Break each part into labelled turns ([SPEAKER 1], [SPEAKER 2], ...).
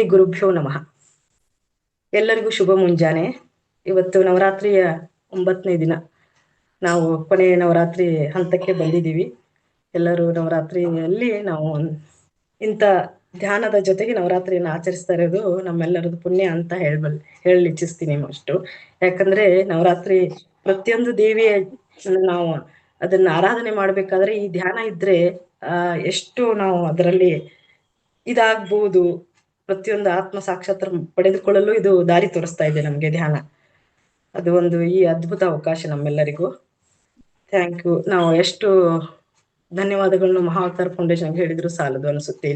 [SPEAKER 1] ಶ್ರೀ ಗುರುಭ್ಯೋ ನಮಃ. ಎಲ್ಲರಿಗೂ ಶುಭ ಮುಂಜಾನೆ. ಇವತ್ತು ನವರಾತ್ರಿಯ 9ನೇ ದಿನ. ನಾವು ಕೊನೆಯ ನವರಾತ್ರಿ ಹಂತಕ್ಕೆ ಬಂದಿದ್ದೀವಿ. ಎಲ್ಲರೂ ನವರಾತ್ರಿಯಲ್ಲಿ ನಾವು ಇಂಥ ಧ್ಯಾನದ ಜೊತೆಗೆ ನವರಾತ್ರಿಯನ್ನು ಆಚರಿಸ್ತಾ ಇರೋದು ನಮ್ಮೆಲ್ಲರದ್ದು ಪುಣ್ಯ ಅಂತ ಹೇಳಿ ಇಚ್ಛಿಸ್ತೀನಿ ಅಷ್ಟು. ಯಾಕಂದ್ರೆ ನವರಾತ್ರಿ ಪ್ರತಿಯೊಂದು ದೇವಿಯ ನಾವು ಅದನ್ನ ಆರಾಧನೆ ಮಾಡ್ಬೇಕಾದ್ರೆ ಈ ಧ್ಯಾನ ಇದ್ರೆ ಎಷ್ಟು ನಾವು ಅದರಲ್ಲಿ ಇದಾಗ್ಬಹುದು. ಪ್ರತಿಯೊಂದು ಆತ್ಮ ಸಾಕ್ಷಾತ್ಕಾರ ಪಡೆದುಕೊಳ್ಳಲು ಇದು ದಾರಿ ತೋರಿಸ್ತಾ ಇದೆ ನಮ್ಗೆ ಧ್ಯಾನ. ಅದು ಒಂದು ಈ ಅದ್ಭುತ ಅವಕಾಶ ನಮ್ಮೆಲ್ಲರಿಗೂ. Thank you. ನಾವು ಎಷ್ಟು ಧನ್ಯವಾದಗಳನ್ನು ಮಹಾವತಾರ ಫೌಂಡೇಶನ್ ಹೇಳಿದ್ರು ಸಾಲದು ಅನಿಸುತ್ತೆ.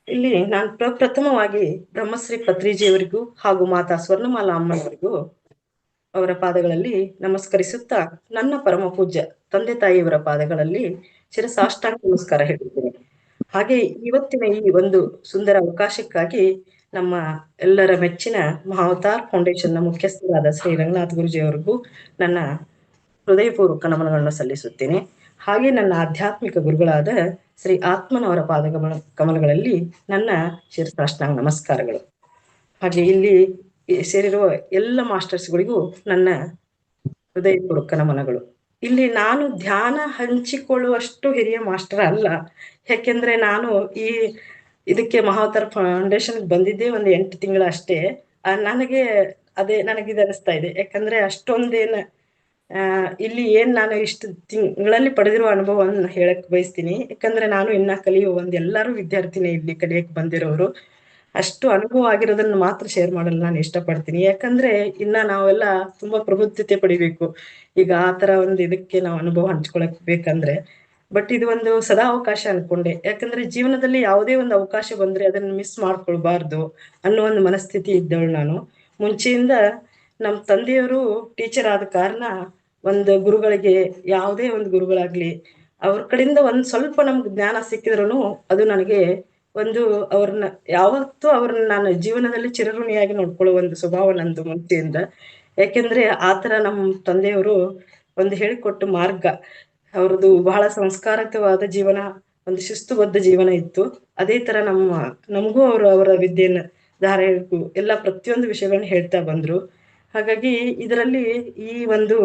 [SPEAKER 1] ಇಲ್ಲಿ ನಾನು ಪ್ರಥಮವಾಗಿ ಬ್ರಹ್ಮಶ್ರೀ ಪತ್ರಿಜಿಯವರಿಗೂ ಹಾಗೂ ಮಾತಾ ಸ್ವರ್ಣಮಾಲಾ ಅಮ್ಮನವರಿಗೂ ಅವರ ಪಾದಗಳಲ್ಲಿ ನಮಸ್ಕರಿಸುತ್ತಾ ನನ್ನ ಪರಮ ಪೂಜ್ಯ ತಂದೆ ತಾಯಿಯವರ ಪಾದಗಳಲ್ಲಿ ಶಿರಸಾಷ್ಟಾಂಗ ನಮಸ್ಕಾರ ಹೇಳಿದ್ದೇನೆ. ಹಾಗೆ ಇವತ್ತಿನ ಈ ಒಂದು ಸುಂದರ ಅವಕಾಶಕ್ಕಾಗಿ ನಮ್ಮ ಎಲ್ಲರ ಮೆಚ್ಚಿನ ಮಹಾವತಾರ್ ಫೌಂಡೇಶನ್ನ ಮುಖ್ಯಸ್ಥರಾದ ಶ್ರೀ ರಂಗನಾಥ್ ಗುರುಜಿಯವರಿಗೂ ನನ್ನ ಹೃದಯಪೂರ್ವಕ ನಮನಗಳನ್ನು ಸಲ್ಲಿಸುತ್ತೇನೆ. ಹಾಗೆ ನನ್ನ ಆಧ್ಯಾತ್ಮಿಕ ಗುರುಗಳಾದ ಶ್ರೀ ಆತ್ಮನವರ ಕಮಲಗಳಲ್ಲಿ ನನ್ನ ಶಿರಸಾಷ್ಟಾಂಗ ನಮಸ್ಕಾರಗಳು. ಹಾಗೆ ಇಲ್ಲಿ ಸೇರಿರುವ ಎಲ್ಲ ಮಾಸ್ಟರ್ಸ್ಗಳಿಗೂ ನನ್ನ ಹೃದಯಪೂರ್ವಕ ನಮನಗಳು. ಇಲ್ಲಿ ನಾನು ಧ್ಯಾನ ಹಂಚಿಕೊಳ್ಳುವಷ್ಟು ಹಿರಿಯ ಮಾಸ್ಟರ್ ಅಲ್ಲ. ಯಾಕೆಂದ್ರೆ ನಾನು ಇದಕ್ಕೆ ಮಹಾವತಾರ ಫೌಂಡೇಶನ್ ಬಂದಿದ್ದೇ ಒಂದು 8 ತಿಂಗಳ ಅಷ್ಟೇ. ನನಗಿದು ಅನಿಸ್ತಾ ಇದೆ. ಯಾಕಂದ್ರೆ ಅಷ್ಟೊಂದೇನ ಇಲ್ಲಿ ನಾನು ಇಷ್ಟು ತಿಂಗಳಲ್ಲಿ ಪಡೆದಿರುವ ಅನುಭವವನ್ನು ಹೇಳಕ್ ಬಯಸ್ತೀನಿ. ಯಾಕಂದ್ರೆ ನಾನು ಇನ್ನ ಕಲಿಯುವ ಎಲ್ಲರೂ ವಿದ್ಯಾರ್ಥಿನೇ ಇಲ್ಲಿ ಕಲಿಯಕ್ ಬಂದಿರೋರು. ಅಷ್ಟು ಅನುಭವ ಆಗಿರೋದನ್ನ ಮಾತ್ರ ಶೇರ್ ಮಾಡಲು ನಾನು ಇಷ್ಟಪಡ್ತೀನಿ. ಯಾಕಂದ್ರೆ ಇನ್ನ ನಾವೆಲ್ಲ ತುಂಬಾ ಪ್ರಬುದ್ಧತೆ ಪಡಿಬೇಕು. ಈಗ ಆ ತರ ಇದಕ್ಕೆ ನಾವು ಅನುಭವ ಹಂಚ್ಕೊಳಕ್ ಬೇಕಂದ್ರೆ ಬಟ್ ಇದು ಒಂದು ಸದಾ ಅವಕಾಶ ಅನ್ಕೊಂಡೆ. ಯಾಕಂದ್ರೆ ಜೀವನದಲ್ಲಿ ಯಾವುದೇ ಒಂದು ಅವಕಾಶ ಬಂದ್ರೆ ಅದನ್ನ ಮಿಸ್ ಮಾಡ್ಕೊಳ್ಬಾರ್ದು ಅನ್ನೋ ಒಂದು ಮನಸ್ಥಿತಿ ಇದ್ದವಳು ನಾನು. ಮುಂಚೆಯಿಂದ ನಮ್ಮ ತಂದೆಯವರು ಟೀಚರ್ ಆದ ಕಾರಣ ಒಂದು ಗುರುಗಳಿಗೆ, ಯಾವುದೇ ಒಂದು ಗುರುಗಳಾಗ್ಲಿ ಅವ್ರ ಕಡೆಯಿಂದ ಒಂದ್ ಸ್ವಲ್ಪ ನಮ್ಗೆ ಜ್ಞಾನ ಸಿಕ್ಕಿದ್ರು ಅದು ನನಗೆ ಅವ್ರನ್ನ ನಾನು ಜೀವನದಲ್ಲಿ ಚಿರಋಣಿಯಾಗಿ ನೋಡ್ಕೊಳ್ಳೋ ಒಂದು ಸ್ವಭಾವ ನಂದು ಮುಂಚೆಯಿಂದ. ಯಾಕೆಂದ್ರೆ ಆತರ ನಮ್ಮ ತಂದೆಯವರು ಹೇಳಿಕೊಟ್ಟು ಮಾರ್ಗ, ಅವ್ರದ್ದು ಬಹಳ ಸಂಸ್ಕಾರಯುತವಾದ ಜೀವನ, ಒಂದು ಶಿಸ್ತುಬದ್ಧ ಜೀವನ ಇತ್ತು. ಅದೇ ತರ ನಮಗೂ ಅವರ ವಿದ್ಯೆಯನ್ನ ಧಾರೆಗೂ ಎಲ್ಲ ಪ್ರತಿಯೊಂದು ವಿಷಯಗಳನ್ನ ಹೇಳ್ತಾ ಬಂದ್ರು. ಹಾಗಾಗಿ ಇದರಲ್ಲಿ ಈ ಒಂದು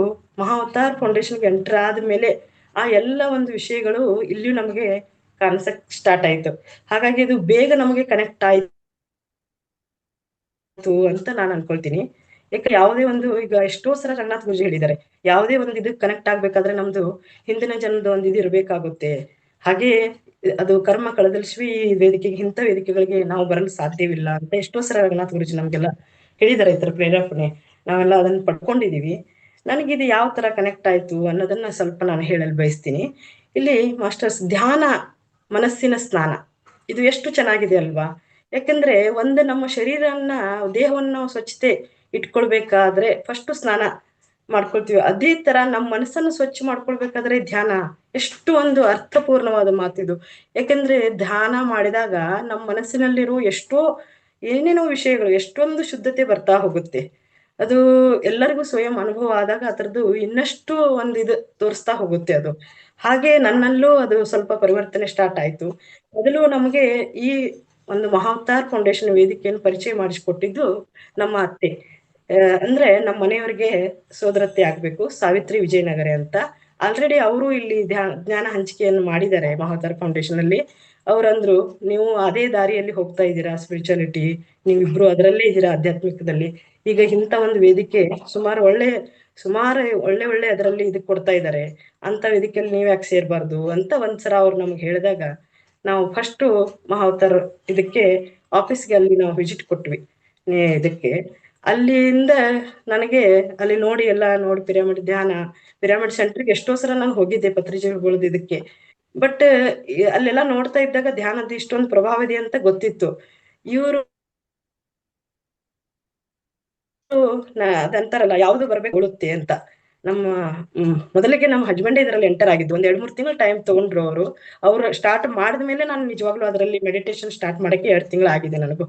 [SPEAKER 1] ಮಹಾವತಾರ್ ಫೌಂಡೇಶನ್ಗೆ ಎಂಟರ್ ಆದ್ಮೇಲೆ ಆ ಎಲ್ಲ ಒಂದು ವಿಷಯಗಳು ಇಲ್ಲಿಯೂ ನಮಗೆ ಕಾಣಿಸಕ್ ಸ್ಟಾರ್ಟ್ ಆಯ್ತು. ಹಾಗಾಗಿ ಇದು ಬೇಗ ನಮಗೆ ಕನೆಕ್ಟ್ ಆಯ್ತು ಅಂತ ನಾನು ಅನ್ಕೊಳ್ತೀನಿ. ಯಾಕೆ ಯಾವುದೇ ಈಗ ಎಷ್ಟೋ ಸಲ ರಂಗನಾಥ್ ಗುರುಜಿ ಹೇಳಿದ್ದಾರೆ, ಯಾವುದೇ ಒಂದು ಇದಕ್ಕೆ ಕನೆಕ್ಟ್ ಆಗ್ಬೇಕಾದ್ರೆ ನಮ್ದು ಹಿಂದಿನ ಜನ್ಮದ ಇದು ಇರ್ಬೇಕಾಗುತ್ತೆ. ಹಾಗೆ ಅದು ಕರ್ಮ ಕಳೆದಲ್ಶ್ವಿ ವೇದಿಕೆಗೆ, ಇಂಥ ವೇದಿಕೆಗಳಿಗೆ ನಾವು ಬರಲು ಸಾಧ್ಯವಿಲ್ಲ ಅಂತ ಎಷ್ಟೋ ಸಲ ರಂಗನಾಥ್ ಗುರುಜಿ ನಮ್ಗೆಲ್ಲ ಹೇಳಿದ್ದಾರೆ. ಈ ತರ ಪ್ರೇರೇಪಣೆ ನಾವೆಲ್ಲ ಅದನ್ನ ಪಡ್ಕೊಂಡಿದೀವಿ. ನನಗಿದು ಯಾವ ತರ ಕನೆಕ್ಟ್ ಆಯ್ತು ಅನ್ನೋದನ್ನ ಸ್ವಲ್ಪ ನಾನು ಹೇಳಲು ಬಯಸ್ತೀನಿ. ಇಲ್ಲಿ ಮಾಸ್ಟರ್ಸ್, ಧ್ಯಾನ ಮನಸ್ಸಿನ ಸ್ನಾನ, ಇದು ಎಷ್ಟು ಚೆನ್ನಾಗಿದೆ ಅಲ್ವಾ? ಯಾಕಂದ್ರೆ ನಮ್ಮ ದೇಹವನ್ನ ನಾವು ಸ್ವಚ್ಛತೆ ಇಟ್ಕೊಳ್ಬೇಕಾದ್ರೆ ಫಸ್ಟ್ ಸ್ನಾನ ಮಾಡ್ಕೊಳ್ತೀವಿ. ಅದೇ ತರ ನಮ್ಮ ಮನಸ್ಸನ್ನು ಸ್ವಚ್ಛ ಮಾಡ್ಕೊಳ್ಬೇಕಾದ್ರೆ ಧ್ಯಾನ, ಎಷ್ಟು ಒಂದು ಅರ್ಥಪೂರ್ಣವಾದ ಮಾತಿದು. ಯಾಕಂದ್ರೆ ಧ್ಯಾನ ಮಾಡಿದಾಗ ನಮ್ಮ ಮನಸ್ಸಿನಲ್ಲಿರೋ ಏನೇನೋ ವಿಷಯಗಳು ಎಷ್ಟೊಂದು ಶುದ್ಧತೆ ಬರ್ತಾ ಹೋಗುತ್ತೆ. ಅದು ಎಲ್ಲರಿಗೂ ಸ್ವಯಂ ಅನುಭವ ಆದಾಗ ಅದರದ್ದು ಇನ್ನಷ್ಟು ಇದು ತೋರಿಸ್ತಾ ಹೋಗುತ್ತೆ ಅದು. ಹಾಗೆ ನನ್ನಲ್ಲೂ ಅದು ಸ್ವಲ್ಪ ಪರಿವರ್ತನೆ ಸ್ಟಾರ್ಟ್ ಆಯ್ತು. ಮೊದಲು ನಮಗೆ ಈ ಒಂದು ಮಹಾವತಾರ್ ಫೌಂಡೇಶನ್ ವೇದಿಕೆಯನ್ನು ಪರಿಚಯ ಮಾಡಿಸಿಕೊಟ್ಟಿದ್ದು ನಮ್ಮ ಅತ್ತೆ. ಅಂದ್ರೆ ನಮ್ಮ ಮನೆಯವರಿಗೆ ಸೋದರತ್ತೆ ಆಗ್ಬೇಕು, ಸಾವಿತ್ರಿ ವಿಜಯನಗರ ಅಂತ. ಆಲ್ರೆಡಿ ಅವರು ಇಲ್ಲಿ ಜ್ಞಾನ ಹಂಚಿಕೆಯನ್ನು ಮಾಡಿದ್ದಾರೆ ಮಹಾವತಾರ್ ಫೌಂಡೇಶನ್ ಅಲ್ಲಿ. ಅವ್ರಂದ್ರು, ನೀವು ಅದೇ ದಾರಿಯಲ್ಲಿ ಹೋಗ್ತಾ ಇದ್ದೀರಾ, ಸ್ಪಿರಿಚುಯಾಲಿಟಿ, ನೀವಿಬ್ರು ಅದರಲ್ಲೇ ಇದ್ದೀರಾ ಆಧ್ಯಾತ್ಮಿಕದಲ್ಲಿ. ಈಗ ಇಂಥ ಒಂದು ವೇದಿಕೆ ಸುಮಾರು ಒಳ್ಳೆ ಅದರಲ್ಲಿ ಇದಕ್ಕೆ ಕೊಡ್ತಾ ಇದ್ದಾರೆ, ಅಂತ ವೇದಿಕೆಯಲ್ಲಿ ನೀವ್ ಯಾಕೆ ಸೇರ್ಬಾರ್ದು ಅಂತ ಒಂದ್ಸಲ ಅವ್ರು ನಮ್ಗೆ ಹೇಳಿದಾಗ ನಾವು ಫಸ್ಟ್ ಮಹಾವತಾರ್ ಇದಕ್ಕೆ ಆಫೀಸ್ಗೆ ಅಲ್ಲಿ ನಾವು ವಿಸಿಟ್ ಕೊಟ್ವಿ. ಇದಕ್ಕೆ ಅಲ್ಲಿಂದ ನನಗೆ ಅಲ್ಲಿ ನೋಡಿ ಪಿರಾಮಿಡ್ ಸೆಂಟರ್ಗೆ ಎಷ್ಟೋ ಸಲ ನಾನು ಹೋಗಿದ್ದೆ ಪತ್ರಿಜಿಗಳದ್ದು ಇದಕ್ಕೆ. ಬಟ್ ಅಲ್ಲೆಲ್ಲ ನೋಡ್ತಾ ಇದ್ದಾಗ ಧ್ಯಾನದ ಇಷ್ಟೊಂದು ಪ್ರಭಾವ ಇದೆ ಅಂತ ಗೊತ್ತಿತ್ತು. ಇವರು ಅದಂತಾರಲ್ಲ, ಯಾವ್ದು ಬರ್ಬೇಕು ಕೊಡುತ್ತೆ ಅಂತ. ಮೊದಲಿಗೆ ನಮ್ಮ ಹಸ್ಬೆಂಡ್ ಇದರಲ್ಲಿ ಎಂಟರ್ ಆಗಿದ್ದು. 1-2-3 ತಿಂಗಳು ಟೈಮ್ ತಗೊಂಡ್ರು ಅವರು ಸ್ಟಾರ್ಟ್ ಮಾಡಿದ್ಮೇಲೆ ನಾನು ನಿಜವಾಗ್ಲೂ ಅದರಲ್ಲಿ ಮೆಡಿಟೇಷನ್ ಸ್ಟಾರ್ಟ್ ಮಾಡಕ್ಕೆ 2 ತಿಂಗಳು ಆಗಿದೆ ನನಗೂ.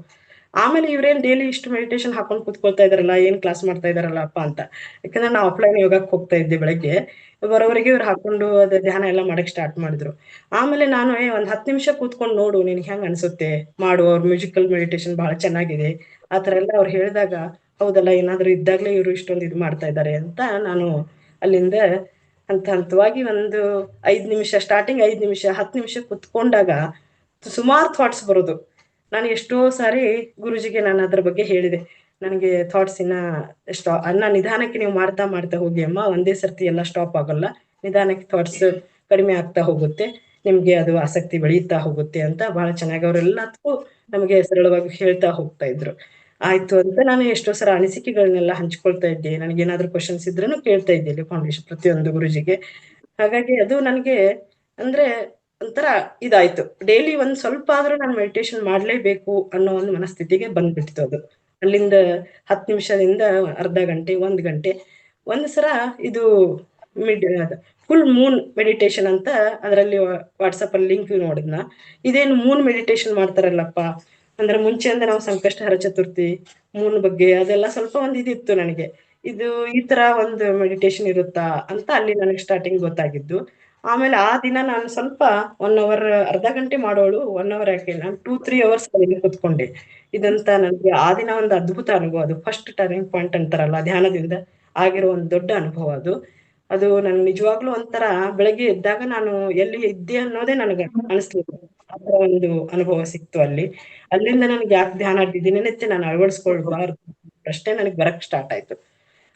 [SPEAKER 1] ಆಮೇಲೆ ಇವ್ರೇನ್ ಡೈಲಿ ಇಷ್ಟು ಮೆಡಿಟೇಷನ್ ಹಾಕೊಂಡು ಕೂತ್ಕೊಳ್ತಾ ಇದಾರಲ್ಲ, ಏನ್ ಕ್ಲಾಸ್ ಮಾಡ್ತಾ ಇದಾರಲ್ಲಪ್ಪ ಅಂತ. ಯಾಕಂದ್ರೆ ನಾವು ಆಫ್ಲೈನ್ ಯೋಗಕ್ಕೆ ಹೋಗ್ತಾ ಇದ್ದೆ ಬೆಳಗ್ಗೆ, ಬರೋವರೆಗೆ ಇವ್ರು ಹಾಕೊಂಡು ಅದ ಧ್ಯಾನ ಎಲ್ಲ ಮಾಡಕ್ ಸ್ಟಾರ್ಟ್ ಮಾಡಿದ್ರು. ಆಮೇಲೆ ನಾನು ಒಂದ್ 10 ನಿಮಿಷ ಕೂತ್ಕೊಂಡು ನೋಡು ನಿನ್ಗೆ ಹೆಂಗ್ ಅನ್ಸುತ್ತೆ ಮಾಡು, ಅವ್ರ ಮ್ಯೂಸಿಕಲ್ ಮೆಡಿಟೇಷನ್ ಬಹಳ ಚೆನ್ನಾಗಿದೆ ಆತರ ಎಲ್ಲ ಅವ್ರು ಹೇಳಿದಾಗ, ಹೌದಲ್ಲ ಏನಾದ್ರು ಇದ್ದಾಗ್ಲೇ ಇವ್ರು ಇಷ್ಟೊಂದು ಇದು ಮಾಡ್ತಾ ಇದ್ದಾರೆ ಅಂತ ನಾನು ಅಲ್ಲಿಂದ ಹಂತವಾಗಿ ಒಂದು 5 ನಿಮಿಷ, ಸ್ಟಾರ್ಟಿಂಗ್ 5 ನಿಮಿಷ 10 ನಿಮಿಷ ಕುತ್ಕೊಂಡಾಗ ಸುಮಾರು ಥಾಟ್ಸ್ ಬರೋದು. ನಾನು ಎಷ್ಟೋ ಸಾರಿ ಗುರುಜಿಗೆ ನಾನು ಅದ್ರ ಬಗ್ಗೆ ಹೇಳಿದೆ, ನನಗೆ ಥಾಟ್ಸ್ ಅನ್ನ ನಿಧಾನಕ್ಕೆ ನೀವು ಮಾಡ್ತಾ ಮಾಡ್ತಾ ಹೋಗಿ ಅಮ್ಮ, ಒಂದೇ ಸರ್ತಿ ಎಲ್ಲ ಸ್ಟಾಪ್ ಆಗಲ್ಲ, ನಿಧಾನಕ್ಕೆ ಥಾಟ್ಸ್ ಕಡಿಮೆ ಆಗ್ತಾ ಹೋಗುತ್ತೆ, ನಿಮ್ಗೆ ಅದು ಆಸಕ್ತಿ ಬೆಳೀತಾ ಹೋಗುತ್ತೆ ಅಂತ ಬಹಳ ಚೆನ್ನಾಗಿ ಅವರೆಲ್ಲದಕ್ಕೂ ನಮಗೆ ಸರಳವಾಗಿ ಹೇಳ್ತಾ ಹೋಗ್ತಾ ಇದ್ರು. ಆಯ್ತು ಅಂತ ನಾನು ಎಷ್ಟೋ ಸಲ ಅನಿಸಿಕೆಗಳನ್ನೆಲ್ಲ ಹಂಚ್ಕೊಳ್ತಾ ಇದ್ದೆ, ನನಗೇನಾದ್ರೂ ಕ್ವಶನ್ಸ್ ಇದ್ರೂ ಕೇಳ್ತಾ ಇದ್ದೆ ಇಲ್ಲಿ ಫೌಂಡೇಶನ್ ಪ್ರತಿಯೊಂದು ಗುರುಜಿಗೆ. ಹಾಗಾಗಿ ಅದು ನನಗೆ ಅಂದ್ರೆ ಒಂಥರ ಇದಾಯ್ತು, ಡೈಲಿ ಒಂದ್ ಸ್ವಲ್ಪ ಆದ್ರೂ ನಾನು ಮೆಡಿಟೇಷನ್ ಮಾಡ್ಲೇಬೇಕು ಅನ್ನೋ ಒಂದು ಮನಸ್ಥಿತಿಗೆ ಬಂದ್ಬಿಡ್ತು ಅದು. ಅಲ್ಲಿಂದ 10 ನಿಮಿಷದಿಂದ ಅರ್ಧ ಗಂಟೆ 1 ಗಂಟೆ. ಒಂದ್ ಸಲ ಇದು ಫುಲ್ ಮೂನ್ ಮೆಡಿಟೇಷನ್ ಅಂತ ಅದರಲ್ಲಿ ವಾಟ್ಸಪ್ ಅಲ್ಲಿ ಲಿಂಕ್ ನೋಡಿದ್ನ, ಇದೇನು ಮೂನ್ ಮೆಡಿಟೇಷನ್ ಮಾಡ್ತಾರಲ್ಲಪ್ಪ, ಅಂದ್ರೆ ಮುಂಚೆಯಿಂದ ನಾವು ಸಂಕಷ್ಟಹರ ಚತುರ್ಥಿ ಮೂನ್ ಬಗ್ಗೆ ಅದೆಲ್ಲ ಸ್ವಲ್ಪ ಒಂದ್ ಇದಿತ್ತು ನನಗೆ, ಇದು ಈ ತರ ಒಂದು ಮೆಡಿಟೇಷನ್ ಇರುತ್ತಾ ಅಂತ ಅಲ್ಲಿ ನನಗೆ ಸ್ಟಾರ್ಟಿಂಗ್ ಗೊತ್ತಾಗಿದ್ದು. ಆಮೇಲೆ ಆ ದಿನ ನಾನು ಸ್ವಲ್ಪ 1 ಅವರ್, ಅರ್ಧ ಗಂಟೆ ಮಾಡೋಳು, 1 ಅವರ್ ಯಾಕೆ ನಾನು 2-3 ಅವರ್ಸ್ ಅಲ್ಲಿ ಕುತ್ಕೊಂಡೆ. ಇದಂತ ನನಗೆ ಆ ದಿನ ಒಂದು ಅದ್ಭುತ ಅನುಭವ, ಅದು ಫಸ್ಟ್ ಟರ್ನಿಂಗ್ ಪಾಯಿಂಟ್ ಅಂತಾರಲ್ಲ ಧ್ಯಾನದಿಂದ ಆಗಿರೋ ಒಂದು ದೊಡ್ಡ ಅನುಭವ ಅದು. ಅದು ನನ್ ನಿಜವಾಗ್ಲೂ ಒಂಥರ ಬೆಳಗ್ಗೆ ಎದ್ದಾಗ ನಾನು ಎಲ್ಲಿ ಇದ್ದೆ ಅನ್ನೋದೇ ನನಗೆ ಅನಿಸ್ಲಿಲ್ಲ, ಆ ತರ ಒಂದು ಅನುಭವ ಸಿಕ್ತು ಅಲ್ಲಿ. ಅಲ್ಲಿಂದ ನನಗೆ ಯಾಕೆ ಧ್ಯಾನ ದಿನನಿತ್ಯ ನಾನು ಅಳವಡಿಸ್ಕೊಳ್ಬಾರ್ದು ಅಷ್ಟೇ ನನಗೆ ಬರಕ್ ಸ್ಟಾರ್ಟ್ ಆಯ್ತು.